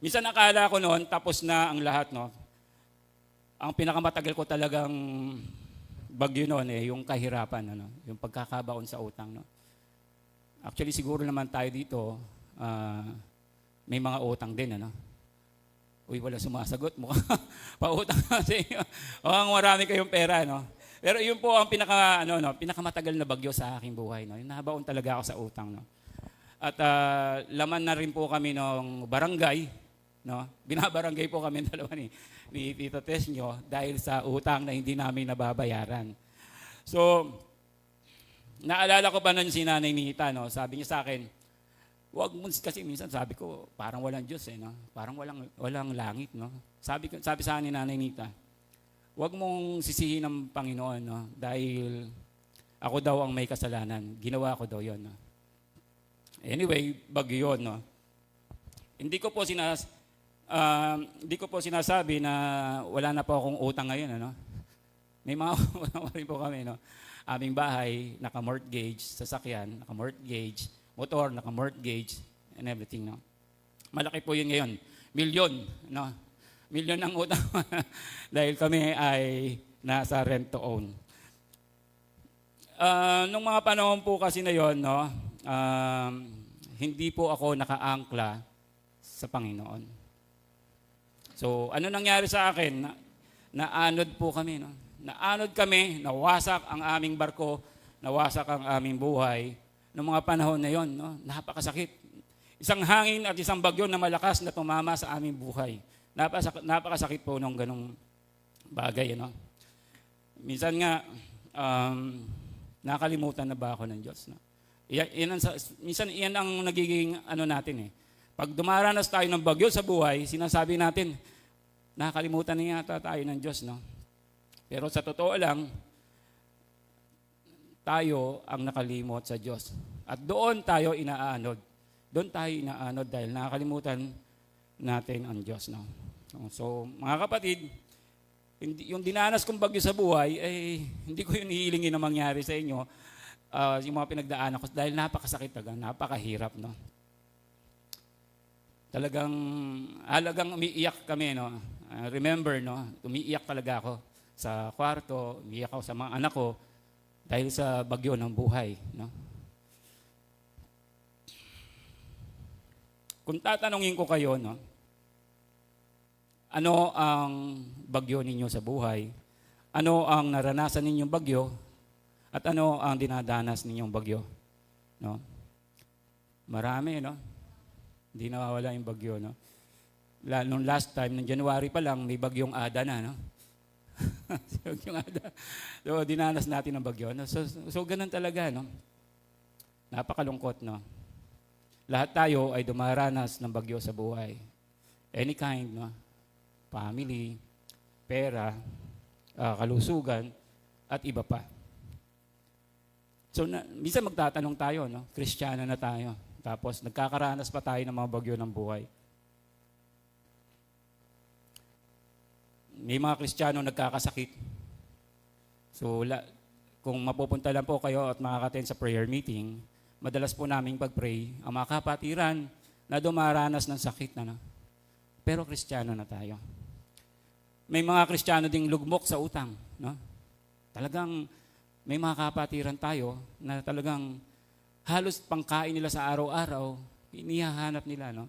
Minsan nakala ko noon, tapos na ang lahat, no? Ang pinakamatagal ko talagang bagyo noon, yung kahirapan, ano? Yung pagkakabaon sa utang, no? Actually, siguro naman tayo dito, may mga utang din, ano? Uy, wala sumasagot mo. Pautang kasi. O, ang marami kayong pera, no? Pero yun po ang pinakamatagal na bagyo sa aking buhay, no. Nabaon talaga ako sa utang, no. At laman na rin po kami ng barangay, no. Binabarangay po kami dalawa ni Tita Tess nyo dahil sa utang na hindi namin nababayaran. So, naalala ko pa nun si Nanay Nita, no. Sabi niya sa akin, wag mo, kasi minsan sabi ko, parang walang Diyos, no. Parang walang langit, no. Sabi sa akin ni Nanay Nita, wag mong sisihin ng Panginoon, no? Dahil ako daw ang may kasalanan. Ginawa ko daw yon, no? Anyway, bagyo yun, no? Hindi ko po sinasabi na wala na po akong utang ngayon, ano? May mga utang rin po kami, no? Aming bahay, naka-mortgage, sasakyan, naka-mortgage, motor, naka-mortgage, and everything, no? Malaki po yun ngayon. Milyon, no? Milyon ang utang dahil kami ay nasa rent to own. Nung mga panahon po kasi na yon, no, hindi po ako nakaangkla sa Panginoon. So, ano nangyari sa akin? Naanod po kami, no? Naanod kami, nawasak ang aming barko, nawasak ang aming buhay. Noong mga panahon na yon, no, napakasakit. Isang hangin at isang bagyo na malakas na tumama sa aming buhay. Napakasakit po nung ganong bagay, no? Minsan nga, nakalimutan na ba ako ng Diyos, no? Minsan iyan ang nagiging natin, eh. Pag dumaranas tayo ng bagyo sa buhay, sinasabi natin, nakakalimutan na yata tayo ng Diyos, no? Pero sa totoo lang, tayo ang nakalimot sa Diyos. At doon tayo inaanod. Doon tayo inaanod dahil nakakalimutan natin ang Diyos, no? So, mga kapatid, yung dinanas kong bagyo sa buhay, hindi ko yun hihilingin na mangyari sa inyo. Yung mga pinagdaanan ko, dahil napakasakit talaga, napakahirap, no? Halagang umiiyak kami, no? Remember, no? Umiiyak talaga ako sa kwarto, umiiyak ako sa mga anak ko dahil sa bagyo ng buhay, no? Kung tatanungin ko kayo, no? Ano ang bagyo ninyo sa buhay? Ano ang naranasan ninyong bagyo? At ano ang dinadanas ninyong bagyo? No? Marami, no? Hindi nawawala yung bagyo, no? Nung last time, ng January pa lang, may bagyong Ada na, no? Bagyong Ada. So, dinanas natin ang bagyo. No? So, ganun talaga, no? Napakalungkot, no? Lahat tayo ay dumaranas ng bagyo sa buhay. Any kind, no? Family, pera, kalusugan, at iba pa. So, minsan magtatanong tayo, no? Kristiyano na tayo. Tapos, nagkakaranas pa tayo ng mga bagyo ng buhay. May mga Kristiyano nagkakasakit. So, kung mapupunta lang po kayo at makaka-attend sa prayer meeting, madalas po namin pag-pray, ang mga kapatiran na dumaranas ng sakit na, no? Pero Kristiyano na tayo. May mga Kristiyano ding lugmok sa utang, no? Talagang may mga kapatiran tayo na talagang halos pangkain nila sa araw-araw, inihahanap nila, no?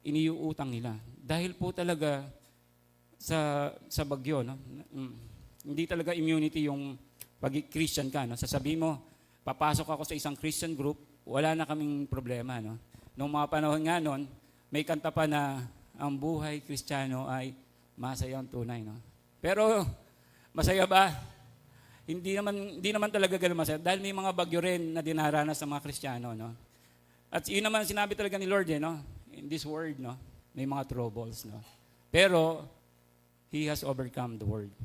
Iniuutang nila. Dahil po talaga sa bagyo, no? Hindi talaga immunity yung pag-Christian ka, no? Sasabihin mo, papasok ako sa isang Christian group, wala na kaming problema, no? Noong mga panahon nga noon, may kanta pa na ang buhay Kristiyano ay masaya ang tunay, no? Pero masaya ba? Hindi naman talaga ganun masaya dahil may mga bagyo rin na dinaranas ng mga Kristiyano, no? At yun naman sinabi talaga ni Lord, no? In this world, no? May mga troubles, no? Pero He has overcome the world.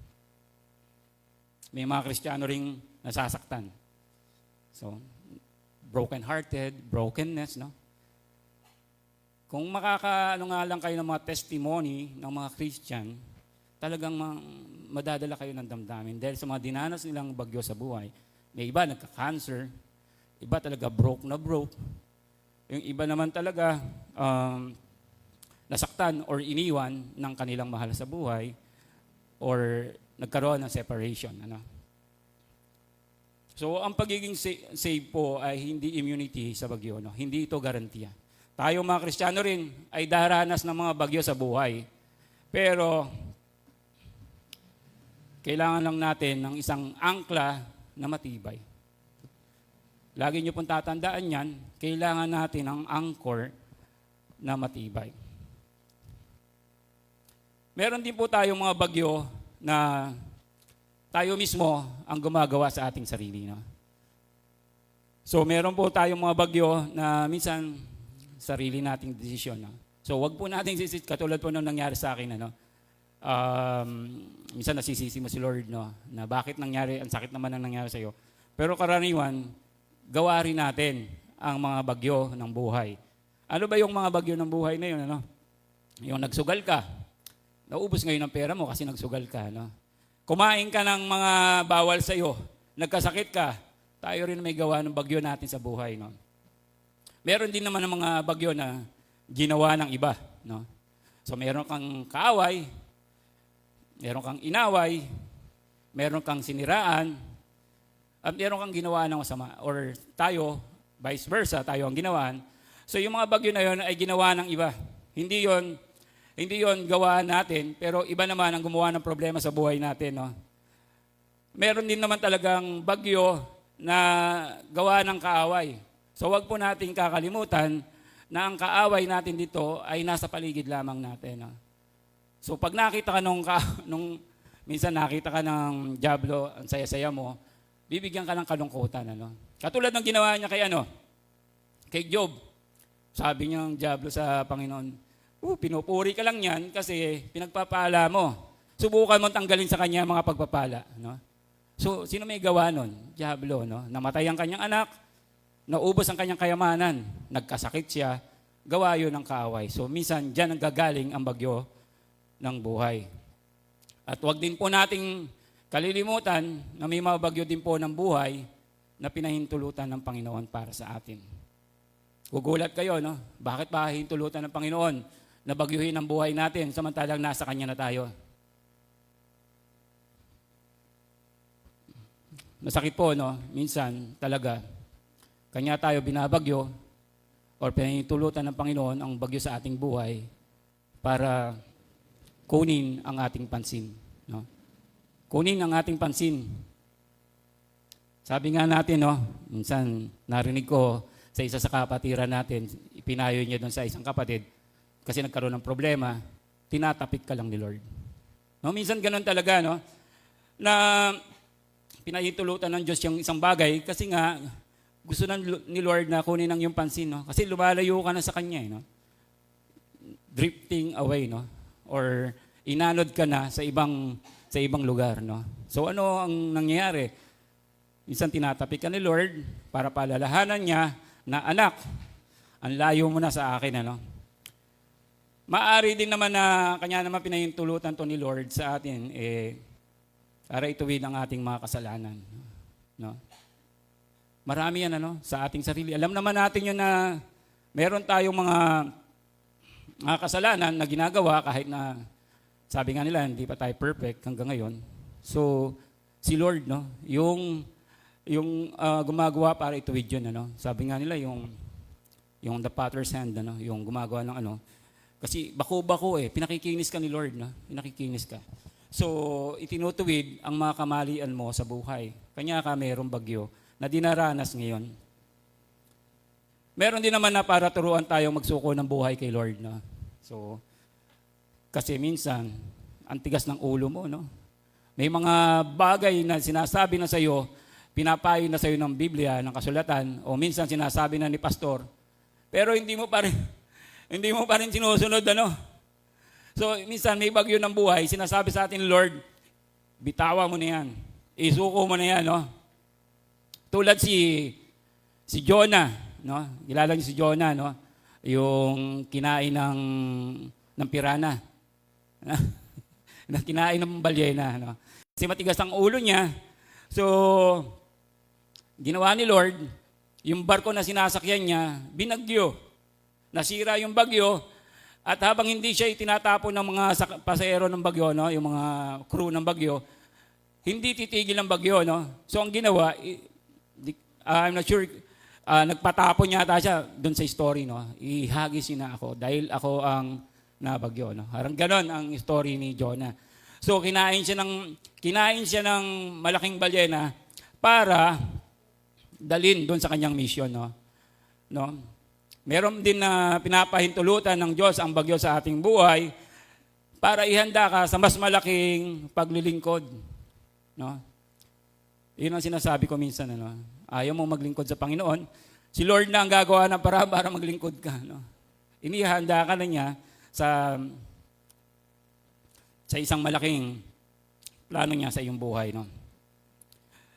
May mga Kristiyano ring nasasaktan. So, broken-hearted, brokenness, no? Kung makakaano nga lang kayo ng mga testimony ng mga Christian, talagang madadala kayo ng damdamin dahil sa mga dinanas nilang bagyo sa buhay. May iba nagka-cancer, iba talaga broke na broke. Yung iba naman talaga nasaktan or iniwan ng kanilang mahal sa buhay or nagkaroon ng separation. Ano? So, ang pagiging save po ay hindi immunity sa bagyo. No? Hindi ito garantiya. Tayo mga Kristiyano rin ay daranas ng mga bagyo sa buhay. Pero, kailangan lang natin ng isang angkla na matibay. Lagi niyo pong tatandaan yan, kailangan natin ng anchor na matibay. Meron din po tayong mga bagyo na tayo mismo ang gumagawa sa ating sarili. No? So, meron po tayong mga bagyo na minsan sarili nating desisyon. No? So, wag po nating sisit, katulad po nung nangyari sa akin, ano? Minsan nasisisi mo si Lord, no? Na bakit nangyari, ang sakit naman ang nangyari sa iyo. Pero karaniwan, gawa rin natin ang mga bagyo ng buhay. Ano ba yung mga bagyo ng buhay na yun? Ano? Yung nagsugal ka, naubos ngayon ang pera mo kasi nagsugal ka. No? Kumain ka ng mga bawal sa iyo, nagkasakit ka, tayo rin may gawa ng bagyo natin sa buhay. No? Meron din naman ng mga bagyo na ginawa ng iba. No? So meron kang kaaway, meron kang inaway, meron kang siniraan, at meron kang ginawa ng masama. Or tayo, vice versa, tayo ang ginawaan. So yung mga bagyo na yun ay ginawa ng iba. Hindi yon gawa natin, pero iba naman ang gumawa ng problema sa buhay natin. No? Meron din naman talagang bagyo na gawa ng kaaway. So wag po natin kakalimutan na ang kaaway natin dito ay nasa paligid lamang natin. No? So pag nakita ka nung minsan nakita ka ng dyablo, ang saya-saya mo, bibigyan ka ng kalungkutan. Ano? Katulad ng ginawa niya kay Job. Sabi niya ng dyablo sa Panginoon, Pinupuri ka lang yan kasi pinagpapala mo. Subukan mo tanggalin sa kanya mga pagpapala. No? So, sino may gawa nun? Diablo, no? Namatay ang kanyang anak, naubos ang kanyang kayamanan, nagkasakit siya, gawa yun ng kaaway. So, minsan, dyan ang gagaling ang bagyo ng buhay. At wag din po nating kalilimutan na may mga bagyo din po ng buhay na pinahintulutan ng Panginoon para sa atin. Gugulat kayo, no? Bakit ba hintulutan ng Panginoon na bagyuhin ang buhay natin samantalang nasa Kanya na tayo? Masakit po, no? Minsan talaga, Kanya tayo binabagyo or pinahintulutan ng Panginoon ang bagyo sa ating buhay para kunin ang ating pansin. No? Kunin ang ating pansin. Sabi nga natin, no? Minsan narinig ko sa isa sa kapatiran natin, ipinayo niya doon sa isang kapatid kasi nagkaroon ng problema, tinatapik ka lang ni Lord. No? Minsan ganun talaga, no? Na pinahintulutan ng Diyos yung isang bagay kasi nga gusto ni Lord na kunin ang iyong pansin, no? Kasi lumalayo ka na sa Kanya, no? Drifting away, no? Or inanod ka na sa ibang lugar, no? So ano ang nangyayari? Minsan tinatapik ka ni Lord para palalahanan niya na anak, ang layo mo na sa akin, ano? Maari din naman na Kanya naman pinahintulutan to ni Lord sa atin, para ituwid ang ating mga kasalanan. No? Marami yan sa ating sarili. Alam naman natin yun na meron tayong mga kasalanan na ginagawa kahit na sabi nga nila hindi pa tayo perfect hanggang ngayon. So si Lord, no, yung gumagawa para ituwid yun, Sabi nga nila yung the potter's hand, yung gumagawa ng kasi bako-bako pinakikinis ka ni Lord, no? Pinakikinis ka. So, itinutuwid ang mga kamalian mo sa buhay. Kanya ka mayroong bagyo na dinaranas ngayon. Meron din naman na para turuan tayong magsuko ng buhay kay Lord. No? So, kasi minsan, ang tigas ng ulo mo. No? May mga bagay na sinasabi na sa iyo, pinapayo na sa iyo ng Biblia, ng kasulatan, o minsan sinasabi na ni pastor, pero hindi mo pa rin sinusunod, So, minsan may bagyo ng buhay, sinasabi sa atin, Lord, bitawa mo na yan. Isuko mo na yan, Tulad si Jonah, Kilala niyo si Jonah, Yung kinain ng pirana. Kinain ng balyena, Kasi matigas ang ulo niya. So, ginawa ni Lord, yung barko na sinasakyan niya, binagyo. Nasira yung bagyo. At habang hindi siya itinatapon ng mga pasahero ng bagyo, yung mga crew ng bagyo, hindi titigil ang bagyo. So ang ginawa, I'm not sure, nagpatapon yata siya doon sa story. Ihagisin na ako dahil ako ang nabagyo. Harang ganon ang story ni Jonah. So kinain siya ng malaking balyena para dalhin doon sa kanyang mission. Meron din na pinapahintulutan ng Diyos ang bagyo sa ating buhay para ihanda ka sa mas malaking paglilingkod. Yun ang sinasabi ko minsan. Ayaw mong maglingkod sa Panginoon, si Lord na ang gagawa ng paraan para maglingkod ka. Inihanda ka na niya sa isang malaking plano niya sa iyong buhay.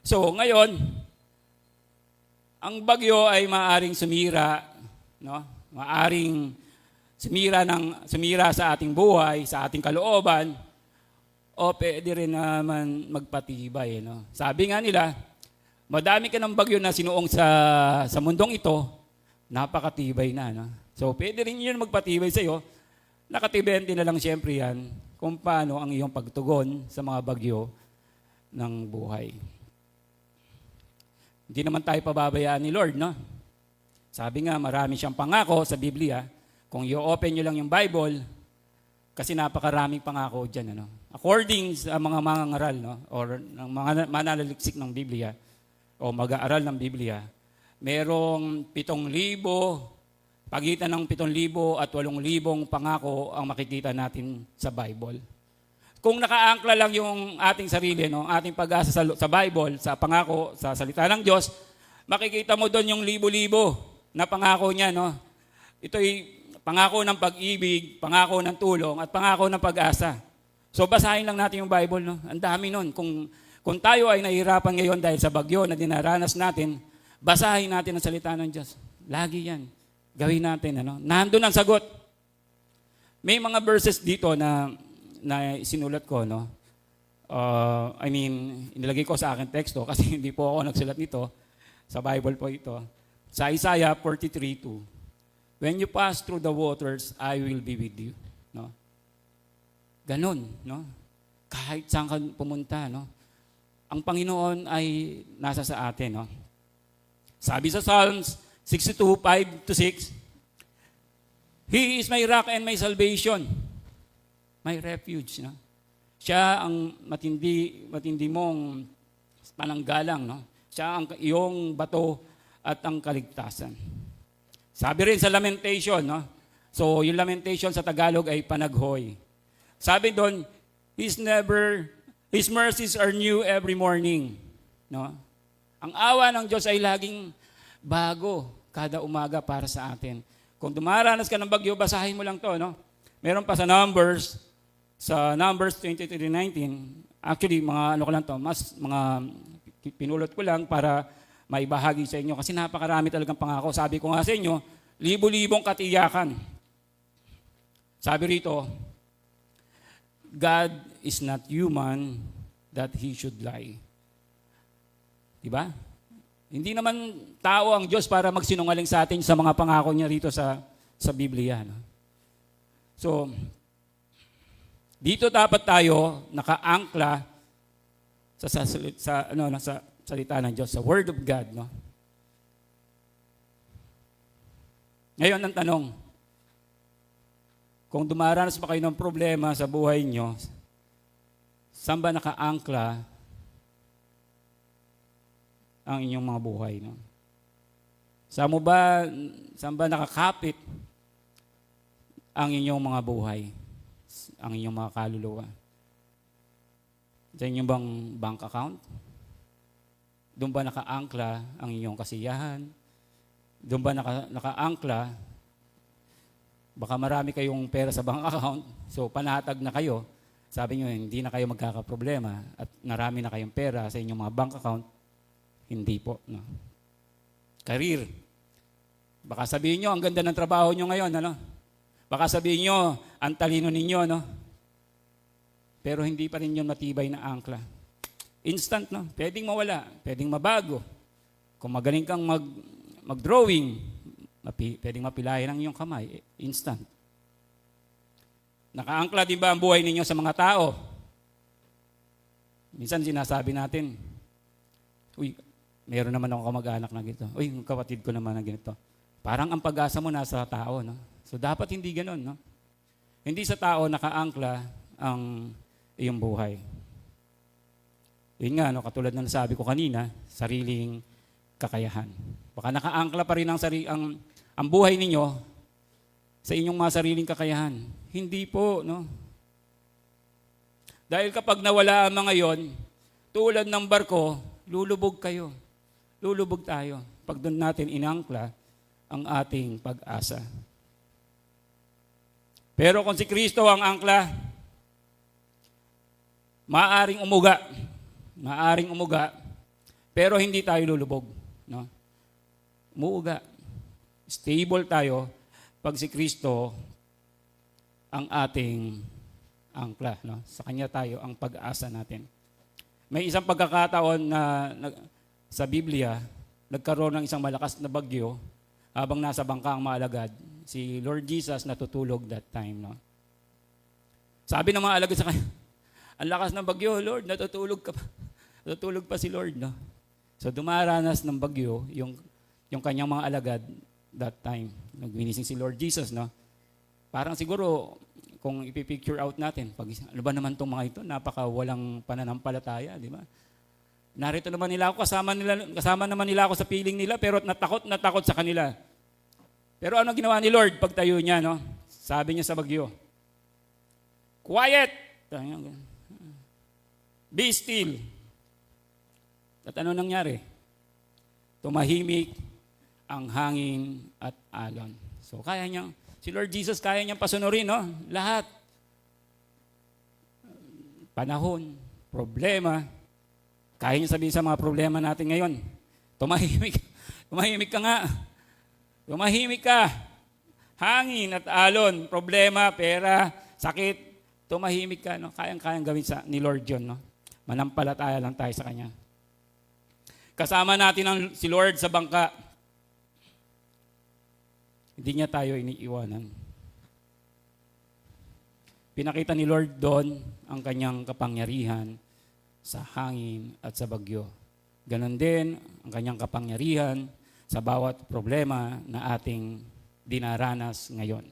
So ngayon, ang bagyo ay maaaring sumira, maaring sumira sa ating buhay, sa ating kalooban, o pwede rin naman magpatibay. Sabi nga nila, madami ka ng bagyo na sinuong sa mundong ito, napakatibay na. So pwede rin yun magpatibay sa iyo. Nakatibay din na lang siyempre yan kung paano ang iyong pagtugon sa mga bagyo ng buhay. Hindi naman tayo pababayaan ni Lord, Sabi nga, marami siyang pangako sa Biblia. Kung i-open nyo lang yung Bible, kasi napakaraming pangako dyan. According sa mga mangangaral, or ng mga mananaliksik ng Biblia, o mag-aaral ng Biblia, merong 7,000, pagitan ng 7,000 at 8,000 pangako ang makikita natin sa Bible. Kung nakaangkla lang yung ating sarili, ating pag-asa sa Bible, sa pangako, sa salita ng Diyos, makikita mo doon yung libo-libo na pangako niya. Ito'y pangako ng pag-ibig, pangako ng tulong, at pangako ng pag-asa. So basahin lang natin yung Bible, no? Ang dami nun. Kung tayo ay nahihirapan ngayon dahil sa bagyo na dinaranas natin, basahin natin ang salita ng Diyos. Lagi yan. Gawin natin, ano? Nandun ang sagot. May mga verses dito na sinulat ko, no? Inilagay ko sa akin teksto kasi hindi po ako nagsulat nito. Sa Bible po ito. Sa Isaiah 43:2. When you pass through the waters, I will be with you. No? Ganun, no? Kahit saan ka pumunta, no? Ang Panginoon ay nasa sa atin, no? Sabi sa Psalms 62:5-6, He is my rock and my salvation, my refuge, no? Siya ang matindi mong pananggalang, no? Siya ang iyong bato at ang kaligtasan. Sabi rin sa Lamentation, no? So, yung Lamentation sa Tagalog ay panaghoy. Sabi doon, His mercies are new every morning. No? Ang awa ng Diyos ay laging bago kada umaga para sa atin. Kung dumaranas ka ng bagyo, basahin mo lang to, no? Meron pa sa Numbers 23:19. Actually, mga ano ko lang to, mas mga pinulot ko lang para maibahagi sa inyo kasi napakarami talagang pangako. Sabi ko nga sa inyo, libo-libong katiyakan. Sabi rito, God is not human that He should lie. Diba? Hindi naman tao ang Diyos para magsinungaling sa atin sa mga pangako niya rito sa Biblia. No? So, dito dapat tayo nakaangkla sa salita ng Diyos, sa Word of God, no? Ngayon ang tanong, kung dumaranas pa kayo ng problema sa buhay nyo, saan ba nakaangkla ang inyong mga buhay, no? Saan ba nakakapit ang inyong mga buhay, ang inyong mga kaluluwa? Sa inyong bang bank account? Doon ba nakaangkla ang inyong kasiyahan? Doon ba nakaangkla? Baka marami kayong pera sa bank account, so panatag na kayo. Sabi nyo, hindi na kayo magkakaproblema at narami na kayong pera sa inyong mga bank account. Hindi po. No? Career. Baka sabihin nyo, ang ganda ng trabaho nyo ngayon. Ano? Baka sabihin nyo, ang talino ninyo. No? Pero hindi pa rin yun matibay na angkla. Instant, no? Pwedeng mawala, pwedeng mabago. Kung magaling kang mag-drawing, pwedeng mapilayan ang iyong kamay. Instant. Nakaangkla din ba ang buhay ninyo sa mga tao? Minsan sinasabi natin, uy, meron naman ako kamag-anak na ganito. Uy, kapatid ko naman na ganito. Parang ang pag-asa mo nasa tao, no? So dapat hindi ganun, no? Hindi sa tao nakaangkla ang iyong buhay. Yun nga, no, katulad na nasabi ko kanina, sariling kakayahan. Baka nakaangkla pa rin ang buhay ninyo sa inyong mga sariling kakayahan. Hindi po, no? Dahil kapag nawala ang mga yon, tulad ng barko, lulubog kayo. Lulubog tayo. Pag doon natin inangkla ang ating pag-asa. Pero kung si Kristo ang angkla, maaring umuga, pero hindi tayo lulubog. No? Umuuga. Stable tayo pag si Kristo ang ating angkla. No? Sa Kanya tayo ang pag-asa natin. May isang pagkakataon na sa Biblia, nagkaroon ng isang malakas na bagyo habang nasa bangka ang mga alagad. Si Lord Jesus natutulog that time. No? Sabi ng mga alagad sa Kanya, ang lakas ng bagyo, Lord, natutulog ka pa. Natutulog pa si Lord, no? So dumaranas ng bagyo yung kanyang mga alagad that time. Nagwinising si Lord Jesus, no? Parang siguro, kung ipipicture out natin, ano ba naman itong mga ito? Napaka walang pananampalataya, di ba? Narito naman nila ako, kasama naman nila ako sa piling nila, pero natakot sa kanila. Pero ano ginawa ni Lord pagtayo niya, no? Sabi niya sa bagyo, quiet! Be still. At ano nangyari? Tumahimik ang hangin at alon. So kaya niya, Si Lord Jesus, kaya niyang pasunurin, no? Lahat. Panahon, problema. Kaya niya sabihin sa mga problema natin ngayon, tumahimik. Tumahimik ka nga. Tumahimik ka. Hangin at alon, problema, pera, sakit. Tumahimik ka, no? Kayang-kayang gawin ni Lord yun, no? Manampalataya lang tayo sa Kanya. Kasama natin si Lord sa bangka. Hindi niya tayo iniiwanan. Pinakita ni Lord doon ang Kanyang kapangyarihan sa hangin at sa bagyo. Ganon din ang Kanyang kapangyarihan sa bawat problema na ating dinaranas ngayon.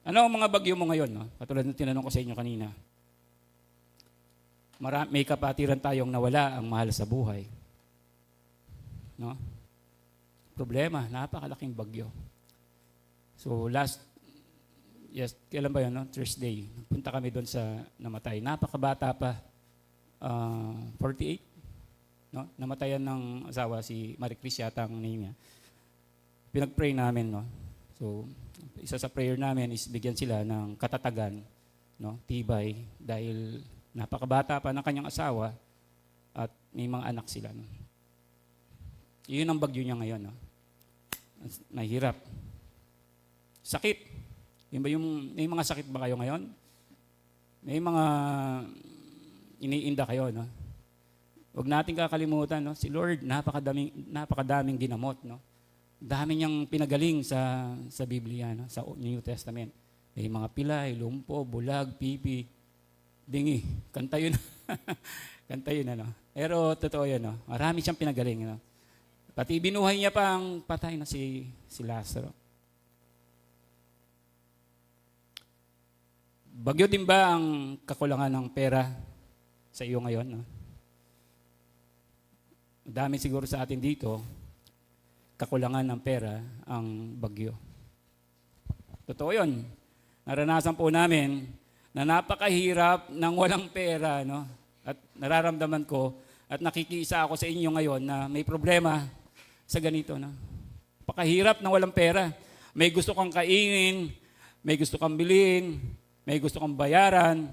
Ano ang mga bagyo mo ngayon? No? Katulad ng tinanong ko sa inyo kanina. May kapatiran tayong nawala ang mahal sa buhay. No? Problema, napakalaking bagyo. So kailan ba yun? No? Thursday. Punta kami doon sa namatay. Napakabata pa. 48. No? Namatayan ng asawa, si Marie Chris yata ang name niya. Pinag-pray namin. No? So, isa sa prayer namin is bigyan sila ng katatagan, no? Tibay, dahil napakabata pa ng kanyang asawa at may mga anak sila. No? Iyon ang bagyo niya ngayon. No? Mahirap. Sakit. May mga sakit ba kayo ngayon? May mga iniinda kayo, no? Huwag natin kakalimutan, no? Si Lord, napakadaming ginamot, no? Dami niyang pinagaling sa Biblia, no? Sa New Testament. May mga pilay, lumpo, bulag, pipi, bingi. Kanta yun. Kanta yun, ano? Pero totoo yun, no? Marami siyang pinagaling, no? Pati binuhay niya pa ang patay na si Lazaro. Bagyo din ba ang kakulangan ng pera sa iyo ngayon? No? Dami siguro sa atin dito, kakulangan ng pera ang bagyo. Totoo yun. Naranasan po namin na napakahirap ng walang pera. No? At nararamdaman ko at nakikiisa ako sa inyo ngayon na may problema sa ganito. No? Napakahirap ng walang pera. May gusto kang kainin, may gusto kang bilhin, may gusto kang bayaran,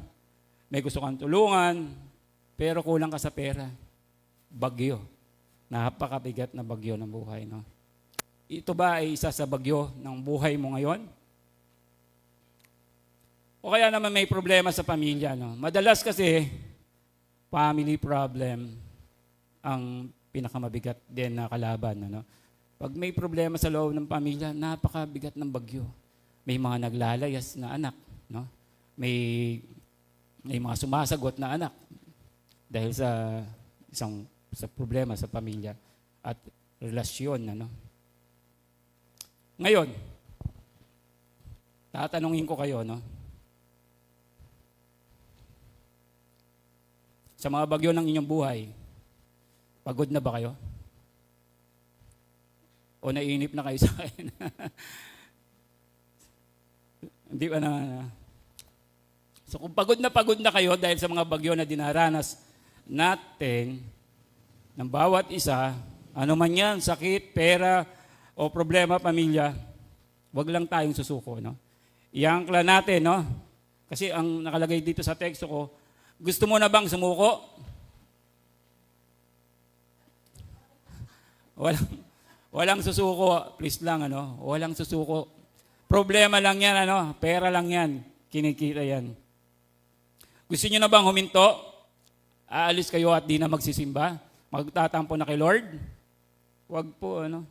may gusto kang tulungan, pero kulang ka sa pera. Bagyo. Napakabigat na bagyo ng buhay. No? Ito ba ay isa sa bagyo ng buhay mo ngayon? O kaya naman may problema sa pamilya. No? Madalas kasi, family problem ang pinakamabigat din na kalaban. Ano? Pag may problema sa loob ng pamilya, napakabigat ng bagyo. May mga naglalayas na anak. No? May mga sumasagot na anak dahil sa problema sa pamilya at relasyon. Ano? Ngayon, tatanungin ko kayo, no? Sa mga bagyo ng inyong buhay, pagod na ba kayo? O naiinip na kayo sa akin? Hindi ba na? So kung pagod na kayo dahil sa mga bagyo na dinaranas natin, ng bawat isa, ano man yan, sakit, pera, o problema, pamilya, wag lang tayong susuko. No? Iangkla natin, no? Kasi ang nakalagay dito sa teksto ko, gusto mo na bang sumuko? Walang susuko, please lang, ano? Walang susuko. Problema lang yan, ano? Pera lang yan. Kinikita yan. Gusto niyo na bang huminto? Aalis kayo at di na magsisimba? Magtatampo na kay Lord? Wag po, ano?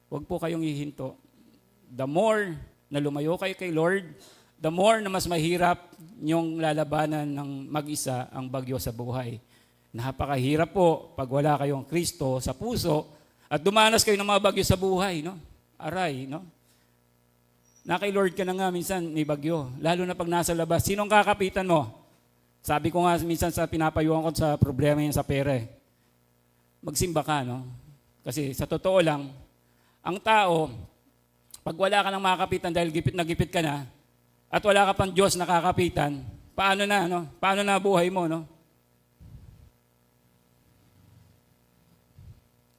Wag po kayong hihinto. The more na lumayo kayo kay Lord, the more na mas mahirap yung lalabanan ng mag-isa ang bagyo sa buhay. Napakahirap po pag wala kayong Kristo sa puso at dumanas kayo ng mga bagyo sa buhay, no? Aray, no? Na kay Lord ka na nga minsan may bagyo, lalo na pag nasa labas. Sinong kakapitan mo? Sabi ko nga minsan sa pinapayuhan ko sa problema yan sa pera. Magsimba ka, no? Kasi sa totoo lang, ang tao, pag wala ka ng makakapitan dahil gipit ka na, at wala ka pang Diyos na kakapitan, paano na, no? Paano na buhay mo, no?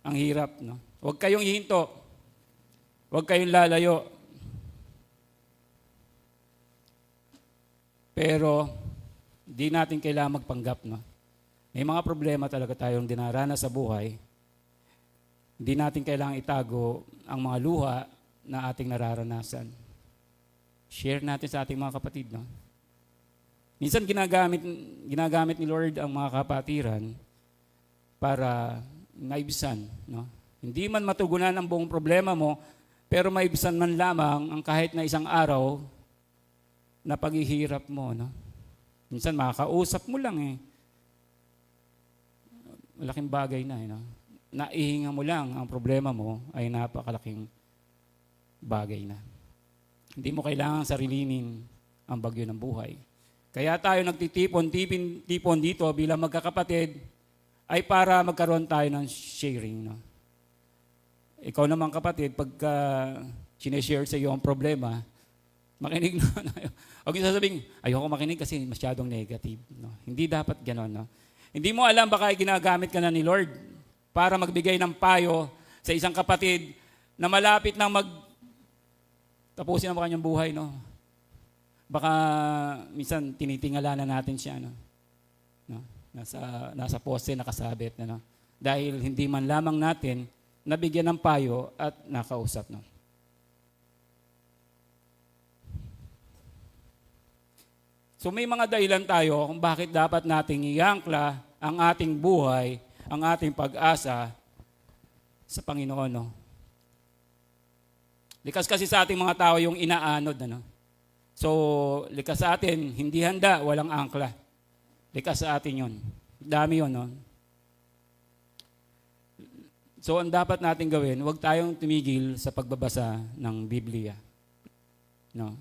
Ang hirap, no? Huwag kayong hihinto. Huwag kayong lalayo. Pero, di natin kailangan magpanggap, no? May mga problema talaga tayong dinaranas sa buhay. Hindi natin kailangang itago ang mga luha na ating nararanasan. Share natin sa ating mga kapatid, no? Minsan ginagamit ni Lord ang mga kapatiran para maibsan, no? Hindi man matugunan ang buong problema mo, pero maibsan man lamang ang kahit na isang araw na paghihirap mo, no? Minsan makakausap mo lang eh. Malaking bagay na, no? Naihinga mo lang ang problema mo ay napakalaking bagay na. Hindi mo kailangang sarilinin ang bagyo ng buhay. Kaya tayo nagtitipon dito bilang magkakapatid ay para magkaroon tayo ng sharing, no? Ikaw naman kapatid, pagka sineshare sa iyo ang problema, makinig na. Huwag yung sasabihin, ayoko makinig kasi masyadong negative, no? Hindi dapat gano'n, no? Hindi mo alam baka ginagamit ka na ni Lord para magbigay ng payo sa isang kapatid na malapit nang tapusin ang kanyang buhay, no? Baka minsan tinitingala na natin siya, no? No? Nasa poste nakasabit na, no? Dahil hindi man lamang natin nabigyan ng payo at nakausap, no? So may mga dahilan tayo kung bakit dapat nating iangkla ang ating buhay, ang ating pag-asa sa Panginoon, no? Likas kasi sa ating mga tao yung inaanod, ano? So, likas sa atin, hindi handa, walang angkla. Likas sa atin yun. Dami yun, no? So, ang dapat natin gawin, huwag tayong tumigil sa pagbabasa ng Biblia. No?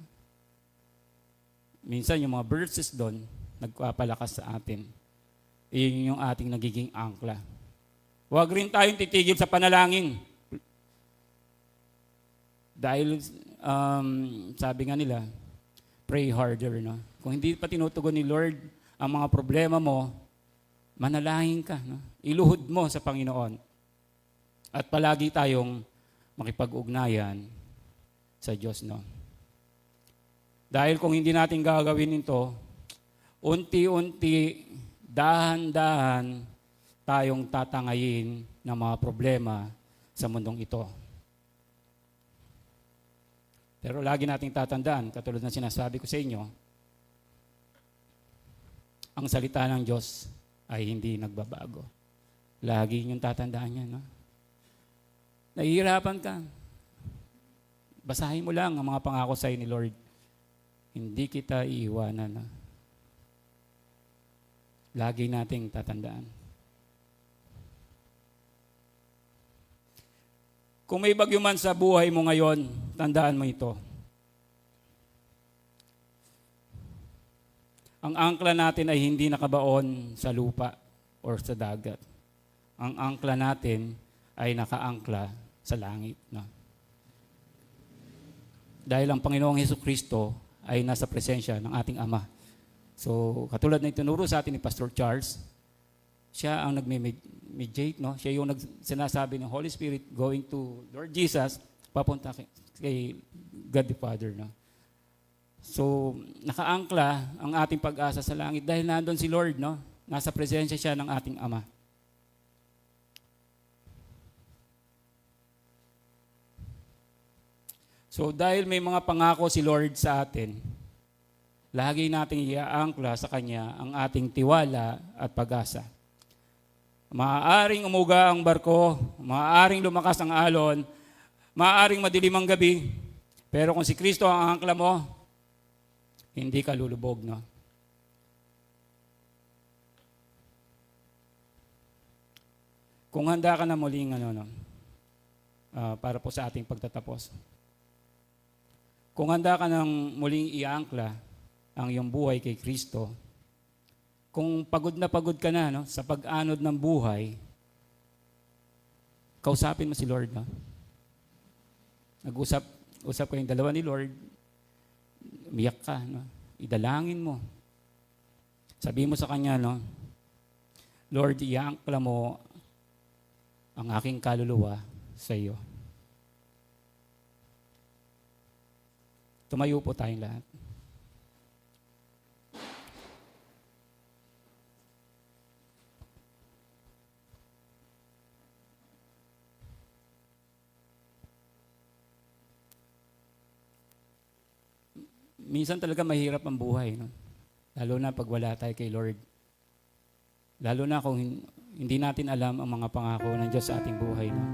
Minsan, yung mga verses doon, nagpapalakas sa atin. Iyon yung ating nagiging angkla. Huwag rin tayong titigil sa panalangin. Dahil, sabi nga nila, pray harder, no? Kung hindi pa tinutugon ni Lord ang mga problema mo, manalangin ka, no? Iluhod mo sa Panginoon. At palagi tayong makipag-ugnayan sa Diyos, no? Dahil kung hindi natin gagawin ito, unti-unti, dahan-dahan, tayong tatangayin ng mga problema sa mundong ito. Pero lagi nating tatandaan, katulad ng sinasabi ko sa inyo, ang salita ng Diyos ay hindi nagbabago. Lagi niyong tatandaan yan, no? Nahihirapan ka. Basahin mo lang ang mga pangako sa'yo ni Lord. Hindi kita iiwanan, no? Lagi nating tatandaan. Kung may bagyo man sa buhay mo ngayon, tandaan mo ito. Ang angkla natin ay hindi nakabaon sa lupa or sa dagat. Ang angkla natin ay nakaangkla sa langit. No? Dahil ang Panginoong Hesukristo ay nasa presensya ng ating Ama. So, katulad na itinuro sa atin ni Pastor Charles, siya ang nagme-mediate, no? Siya yung sinasabi ng Holy Spirit going to Lord Jesus, papunta kay God the Father, no? So, nakaangkla ang ating pag-asa sa langit dahil nandun si Lord, no? Nasa presensya siya ng ating Ama. So, dahil may mga pangako si Lord sa atin, lagi nating iaangkla sa Kanya ang ating tiwala at pag-asa. Maaaring umuga ang barko, maaaring lumakas ang alon, maaaring madilim ang gabi, pero kung si Kristo ang angkla mo, hindi ka lulubog, no? Kung handa ka na muling, para po sa ating pagtatapos. Kung handa ka nang muling iangkla ang iyong buhay kay Kristo, kung pagod ka na, no, sa pag-anod ng buhay, kausapin mo si Lord, no? Nag-usap kayong dalawa ni Lord, umiyak ka, no? Idalangin mo. Sabihin mo sa Kanya, no, Lord, iangkla mo ang aking kaluluwa sa iyo. Tumayo po tayong lahat. Minsan talaga mahirap ang buhay, no? Lalo na pag wala tayo kay Lord. Lalo na kung hindi natin alam ang mga pangako ng Diyos sa ating buhay, no?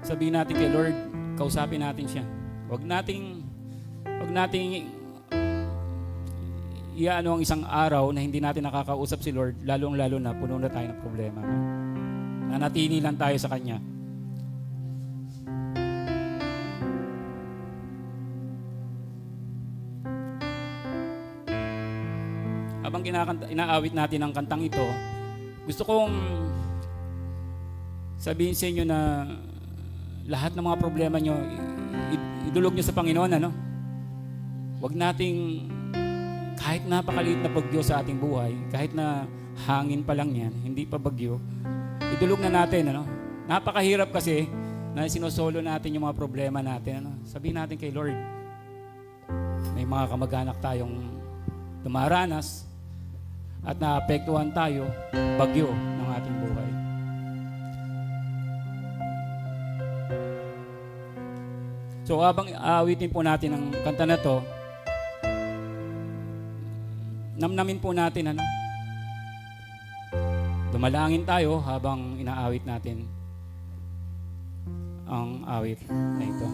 Sabihin natin kay Lord, kausapin natin siya. Huwag nating iaano ang isang araw na hindi natin nakakausap si Lord, lalong-lalo na puno na tayo ng problema. No? Nanatili lang tayo sa Kanya. Habang inaawit natin ang kantang ito, gusto kong sabihin sa inyo na lahat ng mga problema nyo, idulog nyo sa Panginoon, ano? Huwag nating, kahit napakaliit na bagyo sa ating buhay, kahit na hangin pa lang yan, hindi pa bagyo, idulog na natin, ano? Napakahirap kasi na sinosolo natin yung mga problema natin, ano? Sabihin natin kay Lord, may mga kamag-anak tayong dumaranas at naapektuhan tayo, bagyo ng ating buhay. So habang aawitin po natin ang kanta na to, namnamin po natin, ano? Dumalangin tayo habang inaawit natin ang awit na ito.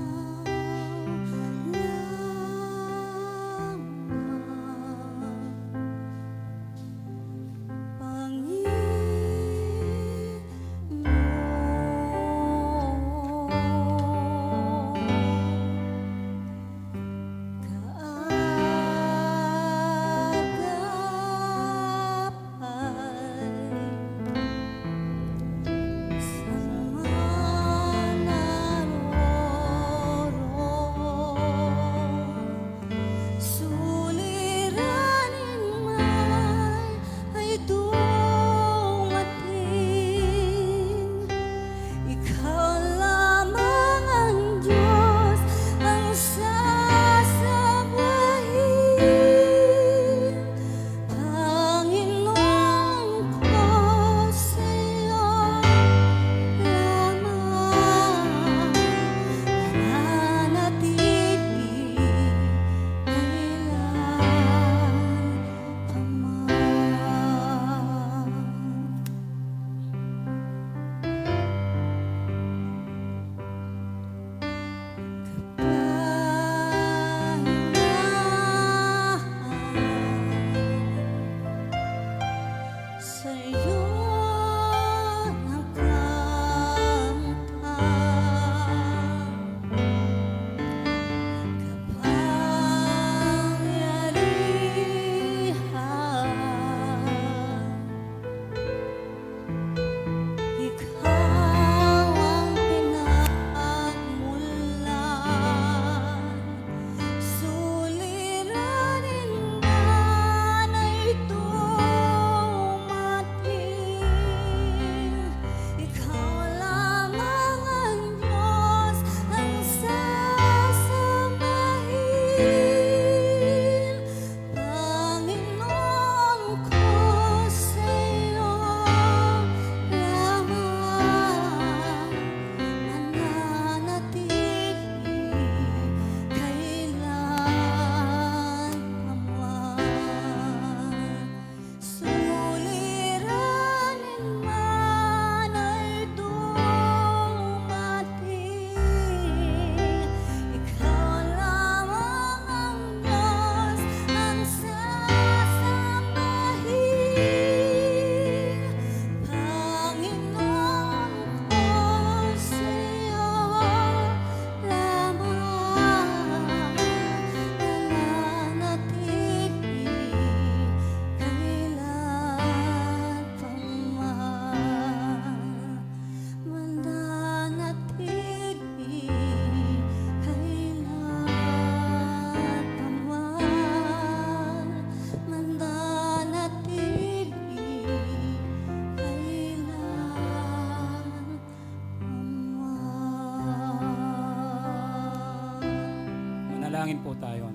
Manalangin po tayo.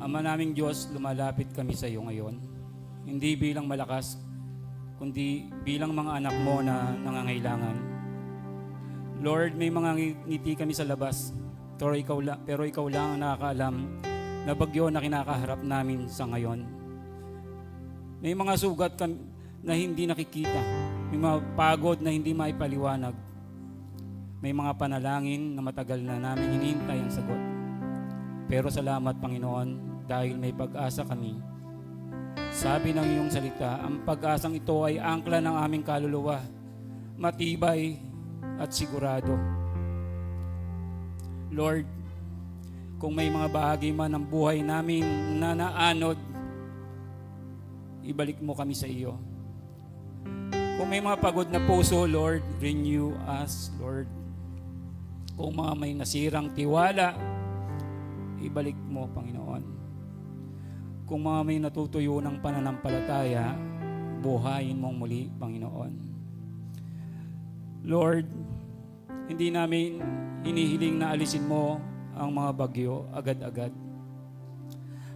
Ama naming Diyos, lumalapit kami sa iyo ngayon. Hindi bilang malakas, kundi bilang mga anak mo na nangangailangan. Lord, may mga ngiti kami sa labas, pero ikaw lang ang nakakaalam na bagyo na kinakaharap namin sa ngayon. May mga sugat kami na hindi nakikita, may mga pagod na hindi maipaliwanag, may mga panalangin na matagal na namin hinihintay ang sagot. Pero salamat, Panginoon, dahil may pag-asa kami. Sabi ng iyong salita, ang pag-asang ito ay angkla ng aming kaluluwa, matibay at sigurado. Lord, kung may mga bahagi man ng buhay namin na naanod, ibalik mo kami sa iyo. Kung may mga pagod na puso, Lord, renew us, Lord. Kung mga may nasirang tiwala, ibalik mo, Panginoon. Kung mga may natutuyo ng pananampalataya, buhayin mong muli, Panginoon. Lord, hindi namin hinihiling na alisin mo ang mga bagyo agad-agad.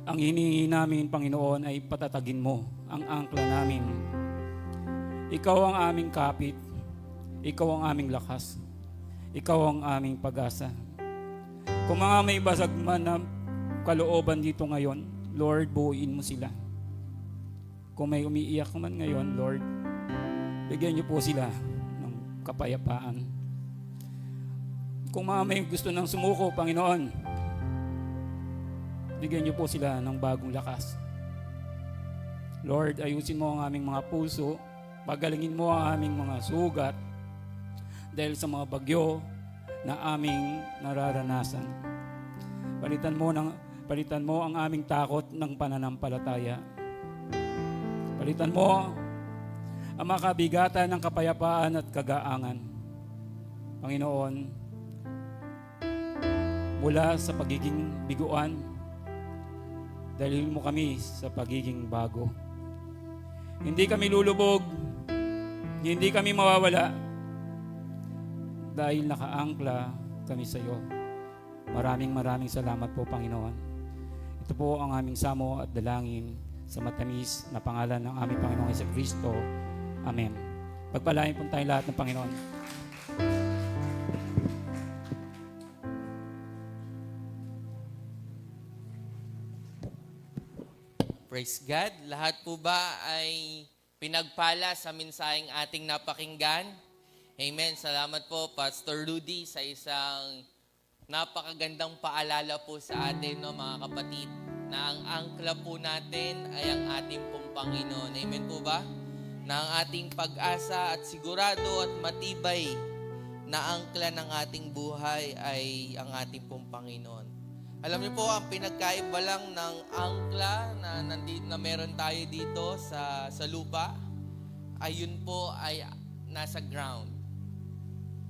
Ang hinihingi namin, Panginoon, ay patatagin mo ang angkla namin. Ikaw ang aming kapit. Ikaw ang aming lakas. Ikaw ang aming pag-asa. Kung mga may basag man na kalooban dito ngayon, Lord, buuin mo sila. Kung may umiiyak man ngayon, Lord, bigyan niyo po sila ng kapayapaan. Kung mga may gusto ng sumuko, Panginoon, bigyan niyo po sila ng bagong lakas. Lord, ayusin mo ang aming mga puso, pagalingin mo ang aming mga sugat dahil sa mga bagyo na aming nararanasan. Palitan mo ang aming takot ng pananampalataya. Palitan mo ang makabigatan ng kapayapaan at kagaangan. Panginoon, mula sa pagiging biguan, dalhin mo kami sa pagiging bago. Hindi kami lulubog, hindi kami mawawala, dahil nakaangkla kami sa iyo. Maraming salamat po, Panginoon. Ito po ang aming samo at dalangin sa matamis na pangalan ng aming Panginoong Jesucristo. Amen. Pagpalain po tayo lahat ng Panginoon. Praise God. Lahat po ba ay pinagpala sa mensaheng ating napakinggan? Amen. Salamat po, Pastor Rudy, sa isang napakagandang paalala po sa atin, no, mga kapatid, na ang angkla po natin ay ang ating pong Panginoon. Amen po ba? Na ang ating pag-asa at sigurado at matibay na angkla ng ating buhay ay ang ating pong Panginoon. Alam niyo po, ang pinagkaiba lang ng angkla na meron tayo dito sa lupa, ay yun po ay nasa ground.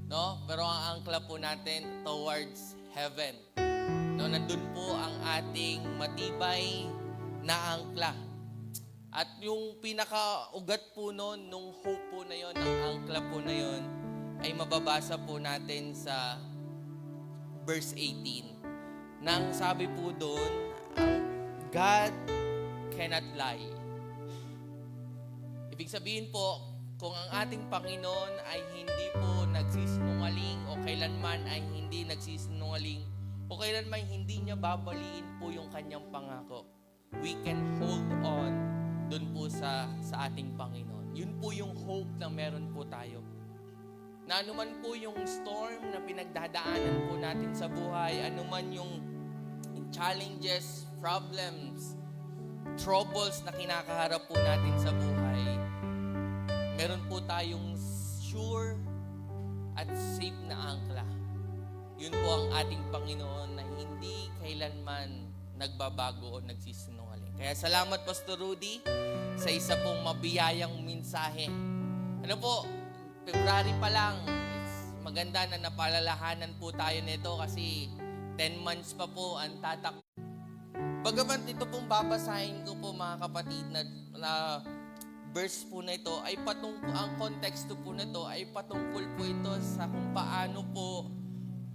No? Pero ang angkla po natin towards heaven. No, nandun po ang ating matibay na angkla. At yung pinakaugat po noon, nung hope po na yon, ang angkla po na yon, ay mababasa po natin sa verse 18. Nang sabi po doon, God cannot lie. Ibig sabihin po, kung ang ating Panginoon ay hindi po nagsisinungaling o kailanman ay hindi nagsisinungaling o kailanman hindi niya babaliin po yung kanyang pangako, we can hold on dun po sa ating Panginoon. Yun po yung hope na meron po tayo. Na anuman po yung storm na pinagdadaanan po natin sa buhay, anuman yung challenges, problems, troubles na kinakaharap po natin sa buhay, meron po tayong sure at safe na angkla. Yun po ang ating Panginoon na hindi kailanman nagbabago o nagsisinungaling. Kaya salamat, Pastor Rudy, sa isa pong mabiyayang mensahe. Ano po, February pa lang, maganda na napalalahanan po tayo nito kasi 10 months pa po ang tatak. Bagaman ito pong babasahin ko po, mga kapatid, na verse po na ito ay ang konteksto po na ito ay patungkol po ito sa kung paano po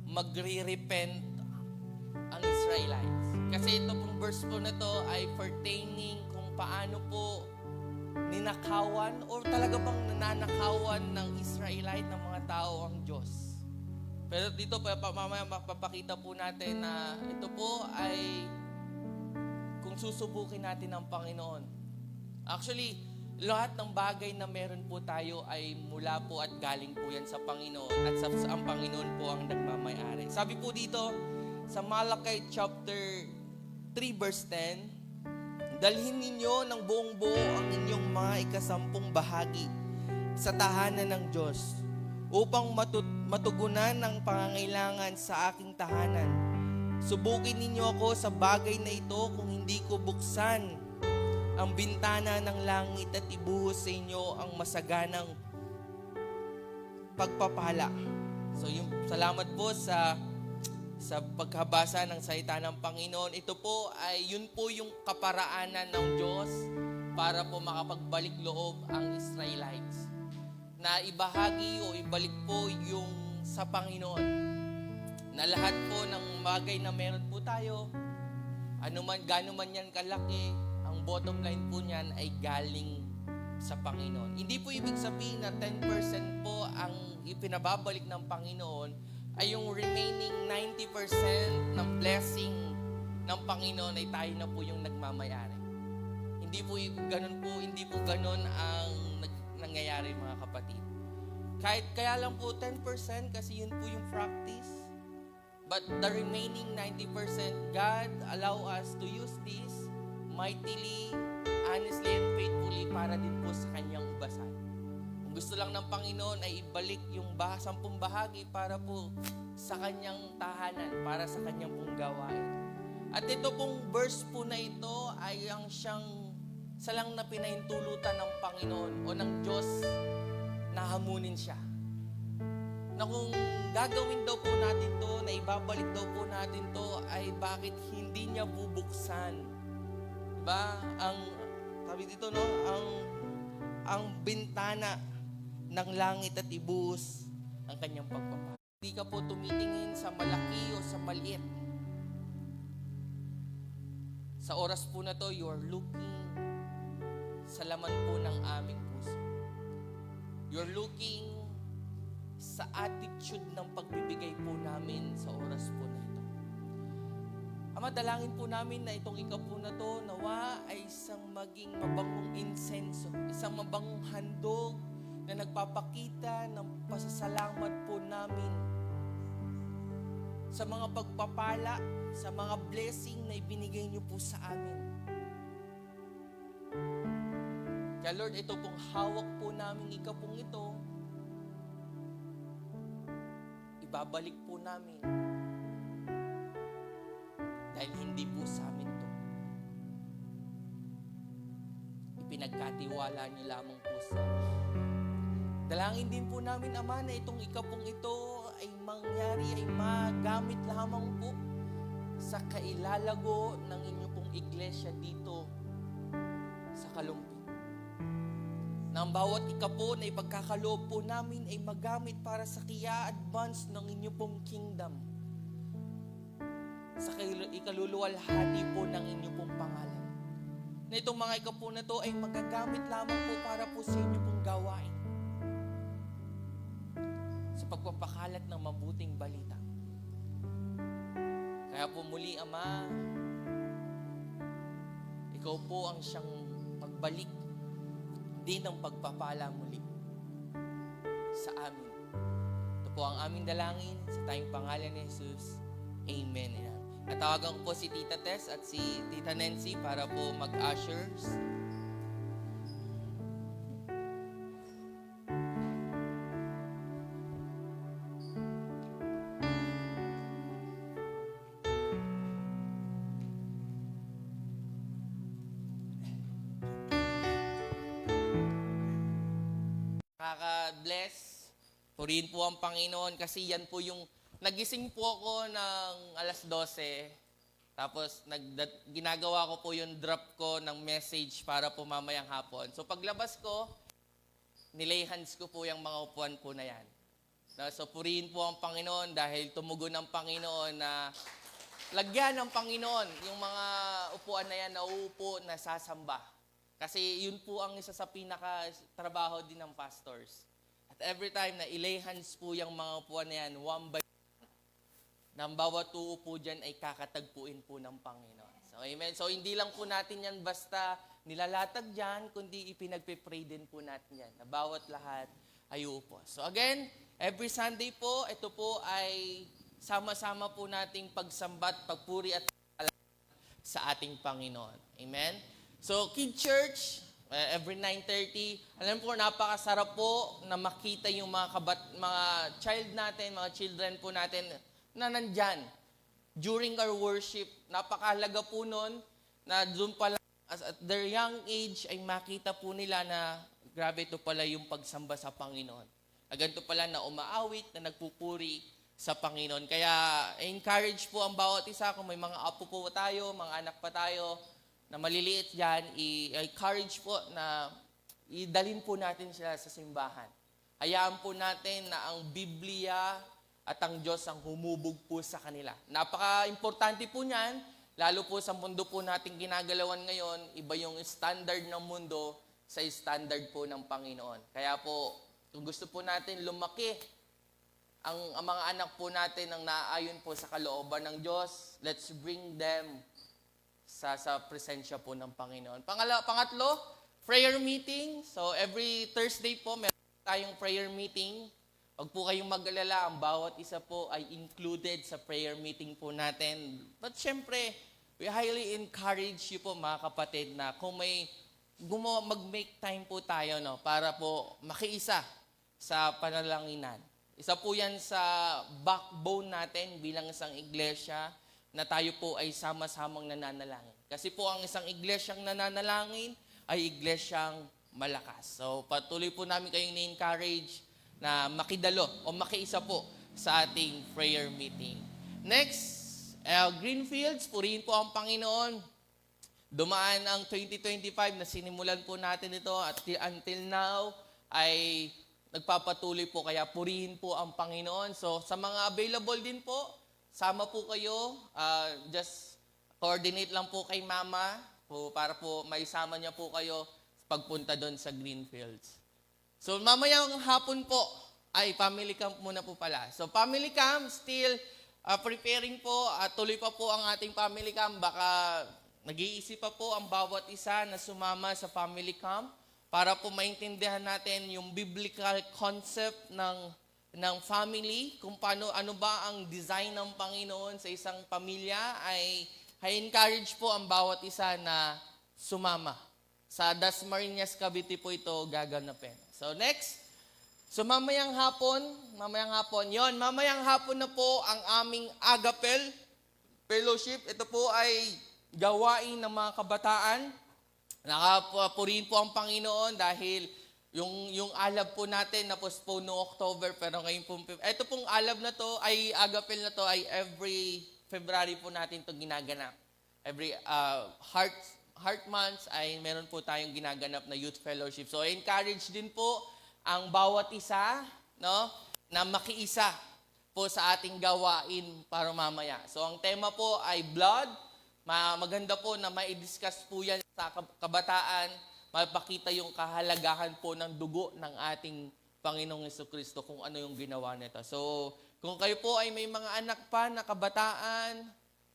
magre-repent ang Israelites. Kasi ito pong verse po na to ay pertaining kung paano po ninakawan o talaga bang nananakawan ng Israelite ng mga tao ang Diyos. Pero dito mamaya mapapakita po natin na ito po ay kung susubukin natin ang Panginoon. Actually, lahat ng bagay na meron po tayo ay mula po at galing po yan sa Panginoon at ang Panginoon po ang nagmamay-ari. Sabi po dito sa Malakay chapter 3 verse 10, dalhin ninyo ng buong buo ang inyong mga ikasampung bahagi sa tahanan ng Diyos upang matugunan ang pangangailangan sa aking tahanan. Subukin ninyo ako sa bagay na ito kung hindi ko buksan ang bintana ng langit at ibuhos sa inyo ang masaganang pagpapala. So salamat po sa pagkabasa ng salita ng Panginoon. Ito po ay yun po yung kaparaanan ng Diyos para po makapagbalik loob ang Israelites. Na ibahagi o ibalik po yung sa Panginoon. Na lahat po ng bagay na meron po tayo, gaano man yan kalaki, ang bottom line po niyan ay galing sa Panginoon. Hindi po ibig sabihin na 10% po ang ipinababalik ng Panginoon ay yung remaining 90% ng blessing ng Panginoon ay tayo na po yung nagmamayari. Hindi po ganun ang nangyayari mga kapatid. Kaya lang po 10% kasi yun po yung practice. But the remaining 90%, God allow us to use this mightily, honestly, and faithfully para din po sa kanyang ubasan. Kung gusto lang ng Panginoon ay ibalik yung 10 bahagi para po sa kanyang tahanan, para sa kanyang pong gawain. At ito pong verse po na ito ay ang siyang salang na pinahintulutan ng Panginoon o ng Diyos na hamunin siya. Na kung gagawin daw po natin to, na ibabalik daw po natin to, ay bakit hindi niya bubuksan? Diba? Sabi dito, no? Ang bintana ng langit at ibuhos ang kanyang pagpapala. Hindi ka po tumitingin sa malaki o sa maliit. Sa oras po na to, you are looking sa laman po ng aming puso. You're looking sa attitude ng pagbibigay po namin sa oras po na ito. Ama, dalangin po namin na itong ikaw po na to, nawa ay isang maging mabangong insenso, isang mabangong handog na nagpapakita ng pasasalamat po namin sa mga pagpapala, sa mga blessing na ibinigay niyo po sa amin. Kaya Lord, ito pong hawak po namin ikapong ito, ibabalik po namin dahil hindi po sa amin to. Ipinagkatiwala niyo lamang po sa amin. Dalangin din po namin, Ama, na itong ikapong ito ay mangyari, ay magamit lamang po sa kailalago ng inyong pong iglesia dito sa Kalumpit. Na ang bawat ikapo na ipagkakaloob po namin ay magamit para sa kia-advance ng inyong pong kingdom. Sa ikaluluwalhati po ng inyong pong pangalan. Na itong mga ikapo na to ay magagamit lamang po para po sa inyong pong gawain. Sa pagpapakalat ng mabuting balita. Kaya po muli, Ama, ikaw po ang siyang magbalik din ng pagpapala muli sa amin. Ito po ang aming dalangin sa tayong pangalan ni Jesus. Amen. At tawagan ko po si Tita Tess at si Tita Nancy para po mag-ushers. Kaka-bless. Purihin po ang Panginoon kasi yan po yung nagising po ako ng alas 12. Tapos ginagawa ko po yung drop ko ng message para po mamayang hapon. So paglabas ko, nilay hands ko po yung mga upuan po na yan. So purihin po ang Panginoon dahil tumugon ang Panginoon na lagyan ng Panginoon yung mga upuan na yan na uupo na sasamba. Kasi yun po ang isa sa pinaka-trabaho din ng pastors. At every time na ilay hands po yung mga upuan na yan, one by ng bawat uupo dyan ay kakatagpuin po ng Panginoon. So, amen. So, hindi lang po natin yan basta nilalatag dyan, kundi ipinagpipray din po natin yan, na bawat lahat ay uupo. So, again, every Sunday po, ito po ay sama-sama po nating pagsambat, pagpuri at sa ating Panginoon. Amen? So, Kid Church, every 9:30, alam po, napakasarap po na makita yung mga child natin, mga children po natin na nandyan during our worship. Napakahalaga po nun na doon pala at their young age ay makita po nila na grabe ito pala yung pagsamba sa Panginoon. Na ganito pala na umaawit, na nagpupuri sa Panginoon. Kaya encourage po ang bawat isa kung may mga apo po tayo, mga anak pa tayo na maliliit yan, i-encourage po na idalin po natin sila sa simbahan. Hayaan po natin na ang Biblia at ang Diyos ang humubog po sa kanila. Napaka-importante po niyan, lalo po sa mundo po nating ginagalawan ngayon, iba yung standard ng mundo sa standard po ng Panginoon. Kaya po, kung gusto po natin lumaki ang mga anak po natin ang naaayon po sa kalooban ng Diyos, let's bring them sa presensya po ng Panginoon. Pangatlo, prayer meeting. So every Thursday po, meron tayong prayer meeting. Huwag po kayong mag-alala, ang bawat isa po ay included sa prayer meeting po natin. But syempre, we highly encourage you po mga kapatid na kung may mag-make time po tayo para po makiisa sa panalanginan. Isa po yan sa backbone natin bilang isang iglesia na tayo po ay sama-samang nananalangin. Kasi po ang isang iglesyang nananalangin ay iglesyang malakas. So patuloy po namin kayong ni-encourage na makidalo o makiisa po sa ating prayer meeting. Next, Greenfields, purihin po ang Panginoon. Dumaan ang 2025 na sinimulan po natin ito at until now ay nagpapatuloy po, kaya purihin po ang Panginoon. So sa mga available din po, sama po kayo, just coordinate lang po kay Mama po, para po maisama niya po kayo pagpunta doon sa Greenfields. So mamayang hapon po, ay family camp muna po pala. So family camp, still preparing po, tuloy pa po ang ating family camp. Baka nag-iisip pa po ang bawat isa na sumama sa family camp para po maintindihan natin yung biblical concept ng family, kung ano ba ang design ng Panginoon sa isang pamilya. Ay encourage po ang bawat isa na sumama. Sa Dasmariñas, Cavite po ito gaganapin. So next, so mamayang hapon na po ang aming Agapel Fellowship. Ito po ay gawain ng mga kabataan. Nakapurihin po ang Panginoon dahil yung alab po natin na postpone noong October, pero ngayon po, ito pong alab na to, Agapel na to ay every February po natin to ginaganap. Every Heart Months ay meron po tayong ginaganap na youth fellowship. So encourage din po ang bawat isa na makiisa po sa ating gawain para mamaya. So ang tema po ay blood. Maganda po na mai-discuss po yan sa kabataan, mapakita yung kahalagahan po ng dugo ng ating Panginoong Jesucristo kung ano yung ginawa nito. So kung kayo po ay may mga anak pa na kabataan,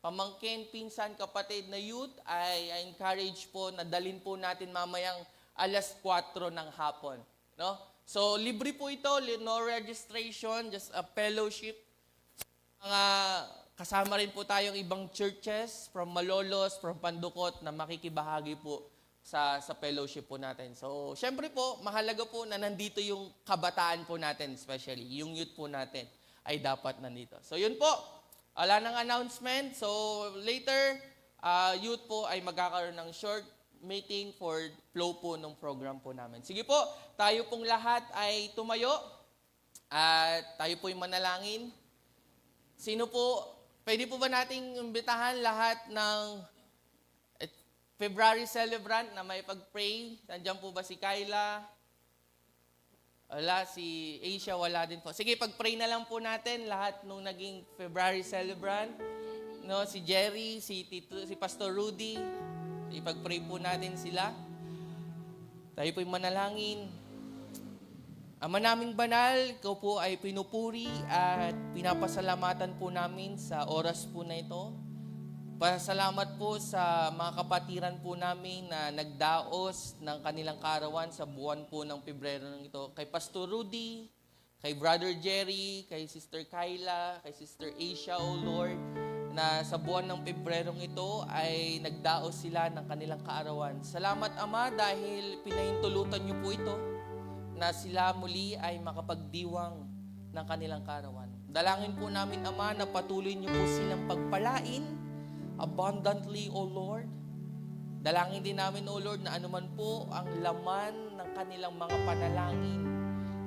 pamangkin, pinsan, kapatid na youth, I encourage po na dalhin po natin mamayang 4:00 ng hapon. So, libre po ito, no registration, just a fellowship. Kasama rin po tayong ibang churches from Malolos, from Pandukot na makikibahagi po sa fellowship po natin. So, syempre po, mahalaga po na nandito yung kabataan po natin, especially yung youth po natin ay dapat nandito. So, yun po. Wala nang announcement. So, later, youth po ay magkakaroon ng short meeting for flow po ng program po namin. Sige po, tayo pong lahat ay tumayo at tayo po yung manalangin. Sino po, pwede po ba nating imbitahan lahat ng February celebrant na may pag-pray? Nandiyan po ba si Kyla? Wala, si Asia wala din po. Sige, pag-pray na lang po natin lahat nung naging February celebrant no, si Jerry, si Pastor Rudy. Ipag-pray po natin sila. Tayo po'y manalangin. Ama naming banal, ikaw po ay pinupuri at pinapasalamatan po namin sa oras po na ito. Pasalamat po sa mga kapatiran po namin na nagdaos ng kanilang kaarawan sa buwan po ng Pebrero ng ito. Kay Pastor Rudy, kay Brother Jerry, kay Sister Kyla, kay Sister Asia, O Lord, na sa buwan ng Pebrerong ito ay nagdaos sila ng kanilang kaarawan. Salamat Ama dahil pinahintulutan niyo po ito na sila muli ay makapagdiwang ng kanilang kaarawan. Dalangin po namin Ama na patuloy niyo po silang pagpalain abundantly, O Lord. Dalangin din namin, O Lord, na anuman po ang laman ng kanilang mga panalangin,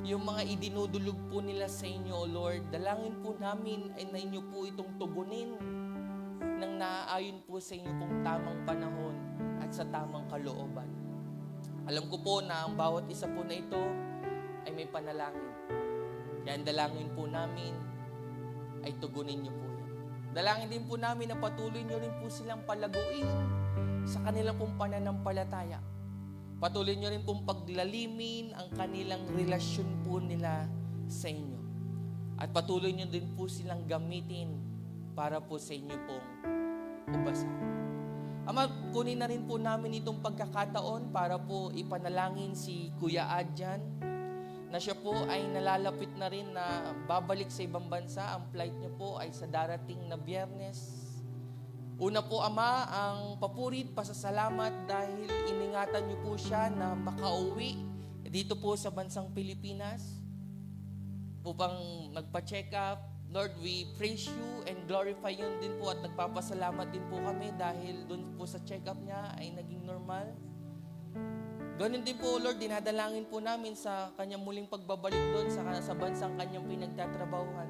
yung mga idinudulog po nila sa inyo, O Lord, dalangin po namin ay na inyo po itong tugunin ng naaayon po sa inyo pong tamang panahon at sa tamang kalooban. Alam ko po na ang bawat isa po na ito ay may panalangin. Kaya ang dalangin po namin ay tugunin niyo po yan. Dalangin din po namin na patuloy niyo rin po silang palaguin sa kanilang pong pananampalataya. Patuloy niyo rin pong paglalimin ang kanilang relasyon po nila sa inyo. At patuloy niyo din po silang gamitin para po sa inyo pong ubasan. Ama, kunin na rin po namin itong pagkakataon para po ipanalangin si Kuya Adjan na siya po ay nalalapit na rin na babalik sa ibang bansa. Ang flight niya po ay sa darating na Biyernes. Una po, Ama, ang papurit, pasasalamat dahil iningatan niyo po siya na makauwi dito po sa bansang Pilipinas upang magpa-check up. Lord, we praise you and glorify you din po at nagpapasalamat din po kami dahil doon po sa check-up niya ay naging normal. Ganun din po, Lord, dinadalangin po namin sa kanyang muling pagbabalik doon sa bansang kanyang pinagtatrabahuhan.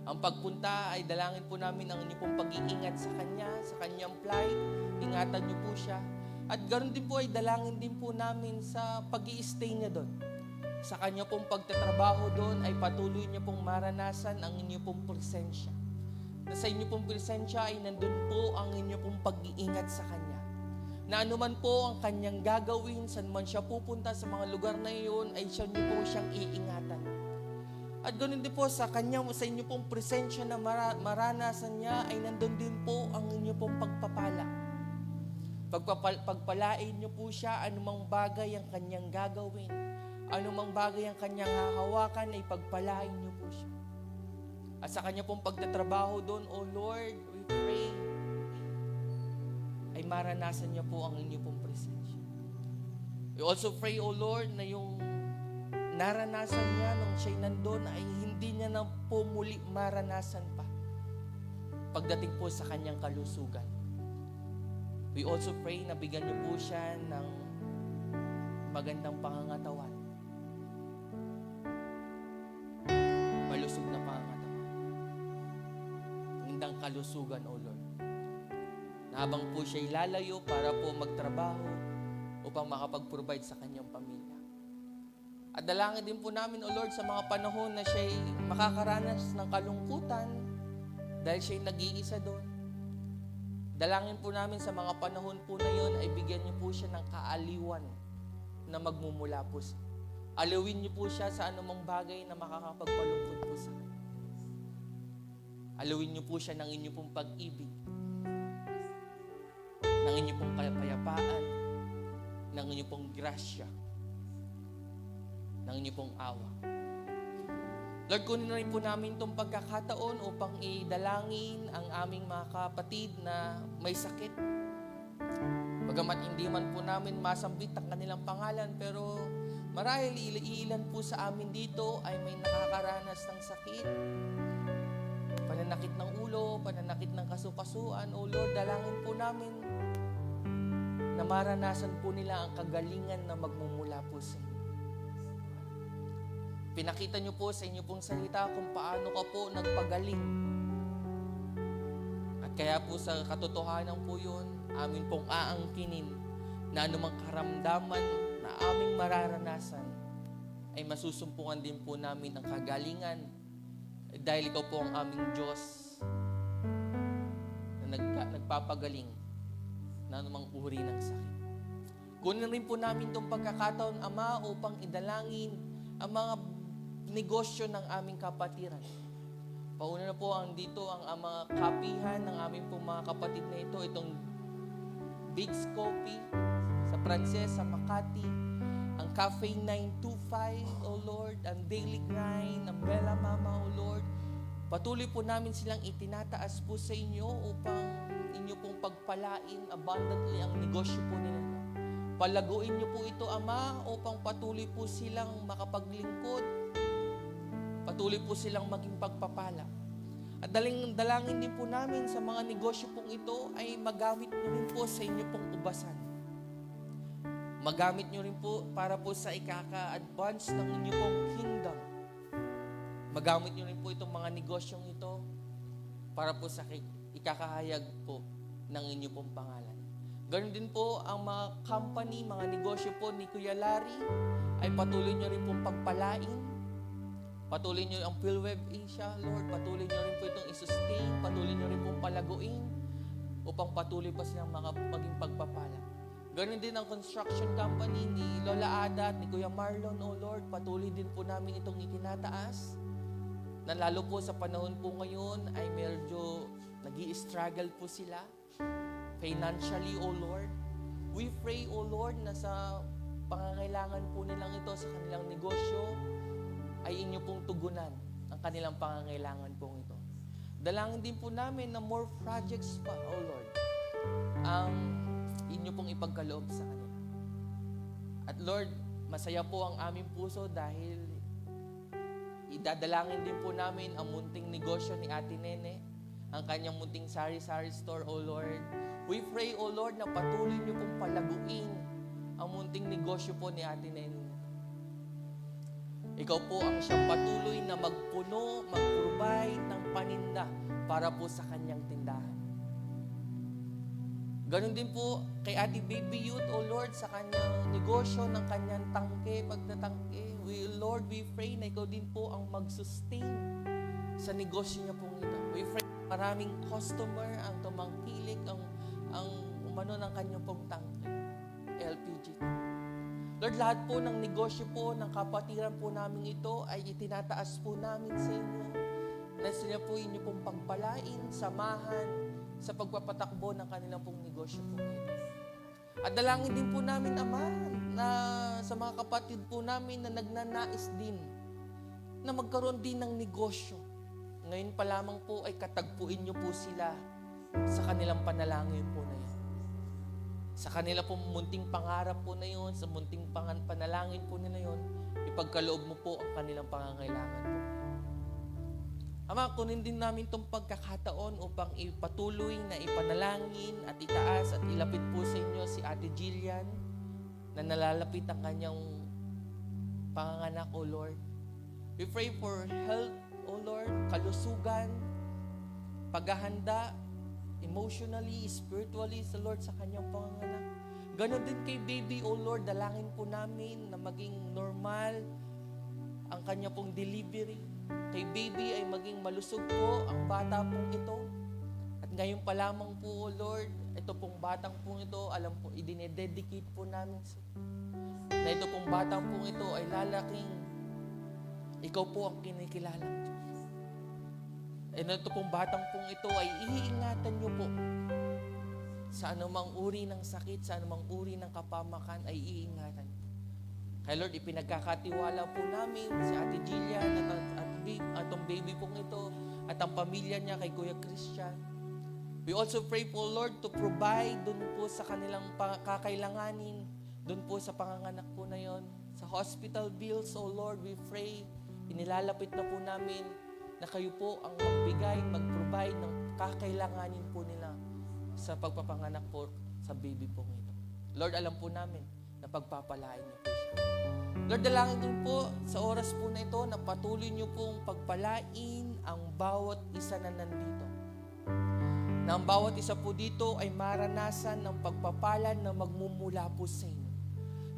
Ang pagpunta ay dalangin po namin ang inyong pong pag-iingat sa kanya, sa kanyang flight. Ingatan niyo po siya. At ganun din po ay dalangin din po namin sa pag-i-stay niya doon. Sa kanya pong pagtatrabaho doon ay patuloy niya pong maranasan ang inyong pong presensya. Na sa inyong pong presensya ay nandun po ang inyong pong pag-iingat sa kanya. Na anuman po ang kanyang gagawin, saan man siya pupunta sa mga lugar na iyon, ay siya niyo po siyang iingatan. At ganoon din po sa inyo pong presensya na maranasan niya, ay nandun din po ang inyo pong pagpapala. Pagpalain niyo po siya, anumang bagay ang kanyang gagawin, anumang bagay ang kanyang hahawakan, ay pagpalain niyo po siya. At sa kanya pong pagtatrabaho doon, O Lord, we pray, ay maranasan niya po ang inyong pong presensya. We also pray, O Lord, na yung naranasan niya nung siya'y nandun ay hindi niya na po muli maranasan pa pagdating po sa kanyang kalusugan. We also pray na bigyan niyo po siya ng magandang pangangatawan. Malusog na pangangatawan. Magandang kalusugan, O Lord. Na habang po siya'y lalayo para po magtrabaho upang makapag-provide sa kanyang pamilya. At dalangin din po namin, O Lord, sa mga panahon na siya'y makakaranas ng kalungkutan dahil siya'y nag-iisa doon. Dalangin po namin sa mga panahon po na yun ay bigyan niyo po siya ng kaaliwan na magmumula po siya. Alawin niyo po siya sa anumang bagay na makakapagpalungkot po sa kanya. Alawin niyo po siya ng inyong pong pag-ibig, ng inyong pong kapayapaan, ng inyong pong grasya, ng inyong pong awa. Lord, kunin na rin po namin itong pagkakataon upang idalangin ang aming mga kapatid na may sakit. Bagamat hindi man po namin masambit ang kanilang pangalan, pero marahil ilan po sa amin dito ay may nakakaranas ng sakit. Pananakit ng ulo, pananakit ng kasukasuan. O Lord, dalangin po namin na maranasan po nila ang kagalingan na magmumula po sa inyo. Pinakita niyo po sa inyo pong salita kung paano ka po nagpagaling. At kaya po sa katotohanan po yun, amin pong aangkinin na anumang karamdaman na aming mararanasan ay masusumpungan din po namin ang kagalingan dahil ikaw po ang aming Diyos nagpapagaling na anumang uri ng sakit. Kunin rin po namin itong pagkakataon, Ama, upang idalangin ang mga negosyo ng aming kapatiran. Pauna na po ang dito ang mga kapihan ng aming pong mga kapatid na ito, itong Big's Coffee sa Pranses, sa Makati, ang Cafe 925, O Lord, ang Daily Grind, ang Bella Mama, O Lord. Patuloy po namin silang itinataas po sa inyo upang inyo pong pagpalain abundantly ang negosyo po nila. Palaguin niyo po ito, Ama, upang patuloy po silang makapaglingkod, patuloy po silang maging pagpapala. At dalangin din po namin sa mga negosyo pong ito ay magamit niyo rin po sa inyo pong ubasan. Magamit niyo rin po para po sa ikaka-advance ng inyo pong kingdom. Magamit niyo rin po itong mga negosyong ito para po sa ikakahayag po ng inyo pong pangalan. Ganon din po ang mga company, mga negosyo po ni Kuya Larry ay patuloy niyo rin pong pagpalain. Patuloy niyo ang PhilWeb Asia, Lord. Patuloy niyo rin po itong i-sustain. Patuloy niyo rin pong palaguin upang patuloy pa silang maging pagpapala. Ganon din ang construction company ni Lola Ada at ni Kuya Marlon, O Lord. Patuloy din po namin itong itinataas. Na lalo po sa panahon po ngayon ay medyo nag-i-struggle po sila financially, O Lord. We pray, O Lord, na sa pangangailangan po nilang ito sa kanilang negosyo, ay inyo pong tugunan ang kanilang pangangailangan pong ito. Dalangin din po namin na more projects pa, O Lord, ang inyo pong ipagkaloob sa kanila. At Lord, masaya po ang aming puso dahil idadalangin din po namin ang munting negosyo ni Ate Nene, ang kanyang munting sari-sari store, O Lord. We pray, O Lord, na patuloy niyo pong palaguin ang munting negosyo po ni Ate Nene. Ikaw po ang siyang patuloy na magpuno, mag-provide ng paninda para po sa kanyang tindahan. Ganon din po kay Ate Baby Youth, O Lord, sa kanyang negosyo ng kanyang tangke, pagtatangke. Lord, we pray na ikaw din po ang mag-sustain sa negosyo niya pong ito. We pray maraming customer ang tumangkilik, ang umano ng kanyang pong tangke, LPG. Lord, lahat po ng negosyo po, ng kapatiran po namin ito ay itinataas po namin sa inyo. Nasa niya po inyo pong pagpalain, samahan sa pagpapatakbo ng kanilang pong negosyo po ito. At dalangin din po namin, Ama, na sa mga kapatid po namin na nagnanais din na magkaroon din ng negosyo. Ngayon pa lamang po ay katagpuin niyo po sila sa kanilang panalangin po na yan. Sa kanila pong munting pangarap po na yun, sa munting panalangin po nila yun, ipagkaloob mo po ang kanilang pangangailangan po. Ama, kunin din namin itong pagkakataon upang ipatuloy na ipanalangin at itaas at ilapit po sa inyo si Ate Jillian na nalalapit ang kanyang panganganak, O Lord. We pray for health, O Lord, kalusugan, paghahanda, emotionally, spiritually sa Lord sa kanyang panganganak. Ganon din kay baby, O Lord, dalangin po namin na maging normal ang kanya pong delivery. Kay baby ay maging malusog po ang bata pong ito. At ngayon pa lamang po, O Lord, ito pong batang pong ito, alam po, idinededicate po namin na ito pong batang pong ito ay lalaking ikaw po ang kinikilalang Diyos. And ito pong batang pong ito ay iingatan niyo po sa anumang uri ng sakit, sa anumang uri ng kapamakan ay iingatan. Kaya Lord, ipinagkakatiwala po namin si Ate Jillian at atong baby pong ito at ang pamilya niya kay Kuya Christian. We also pray po, Lord, to provide dun po sa kanilang kakailanganin, dun po sa panganganak po na yon. Sa hospital bills, O Lord, we pray, inilalapit na po namin na kayo po ang magbigay, mag-provide ng kakailanganin po nila sa pagpapanganak po sa baby pong ito. Lord, alam po namin na pagpapalain niyo po siya. Lord, dalangin din po sa oras po na ito na patuloy niyo pong pagpalain ang bawat isa na nandito. Na ang bawat isa po dito ay maranasan ng pagpapala na magmumula po sa inyo.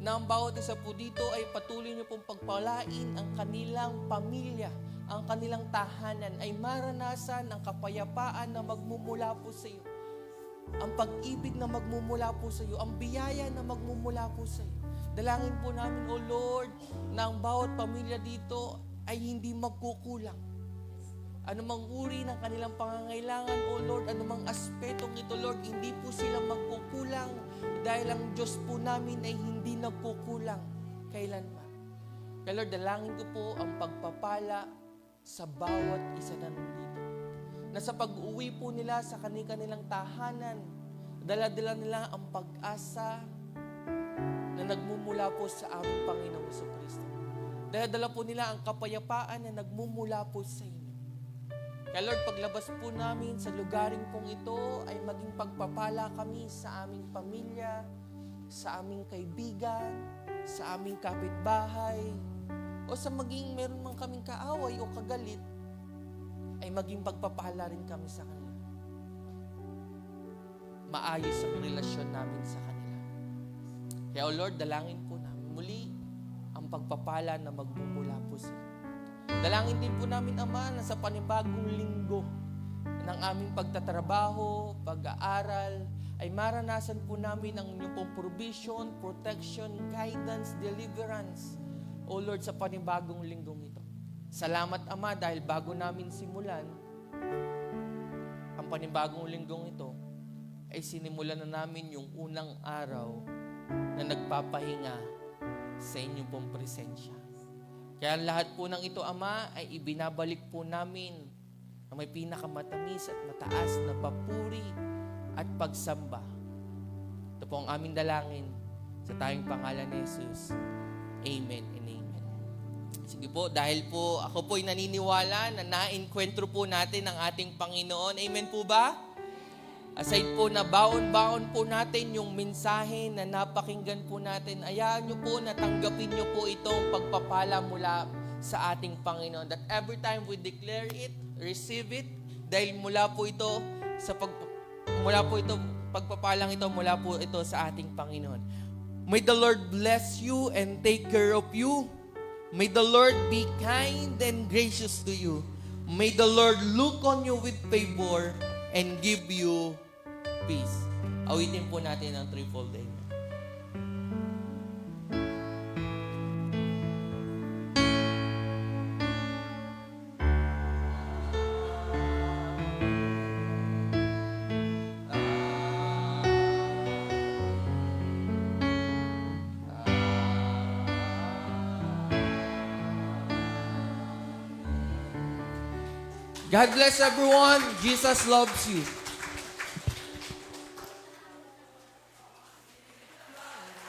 Na ang bawat isa po dito ay patuloy niyo pong pagpalain ang kanilang pamilya, ang kanilang tahanan ay maranasan ng kapayapaan na magmumula po sa iyo. ang pag-ibig na magmumula po sa iyo, ang biyaya na magmumula po sa iyo. Dalangin po namin, O Lord, na ang bawat pamilya dito ay hindi magkukulang. Anumang uri ng kanilang pangangailangan, O Lord, anumang aspetong ito, Lord, hindi po sila magkukulang dahil ang Diyos po namin ay hindi nagkukulang kailanman. Kaya Lord, dalangin ko po ang pagpapala sa bawat isa na nandito. Na sa pag-uwi po nila sa kanilang tahanan, dala-dala nila ang pag-asa na nagmumula po sa aming Panginoong Jesucristo. Dala-dala po nila ang kapayapaan na nagmumula po sa inyo. Kaya Lord, paglabas po namin sa lugaring pong ito ay maging pagpapala kami sa aming pamilya, sa aming kaibigan, sa aming kapitbahay, o sa maging meron man kaming kaaway o kagalit, ay maging pagpapala rin kami sa kanila. Maayos ang relasyon namin sa kanila. Kaya, O Lord, dalangin po namin muli ang pagpapala na magmumula po sa iyo. Dalangin din po namin, Ama, na sa panibagong linggo ng aming pagtatrabaho, pag-aaral, ay maranasan po namin ang inyong pong provision, protection, guidance, deliverance, O Lord, sa panibagong linggong ito. Salamat, Ama, dahil bago namin simulan ang panibagong linggong ito, ay sinimulan na namin yung unang araw na nagpapahinga sa inyong pong presensya. Kaya lahat po ng ito, Ama, ay ibinabalik po namin na may pinakamatamis at mataas na papuri at pagsamba. Ito po ang aming dalangin sa tayong pangalan ni Jesus. Amen and amen. Sige po, dahil po ako po'y naniniwala na na-enkwentro po natin ang ating Panginoon. Amen po ba? Aside po na baon-baon po natin yung mensahe na napakinggan po natin, ayahan nyo po, natanggapin nyo po itong pagpapala mula sa ating Panginoon. That every time we declare it, receive it, dahil mula po ito pagpapalang ito, mula po ito sa ating Panginoon. May the Lord bless you and take care of you. May the Lord be kind and gracious to you. May the Lord look on you with favor and give you peace. Awitin po natin ang threefold amen. God bless everyone. Jesus loves you.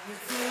With you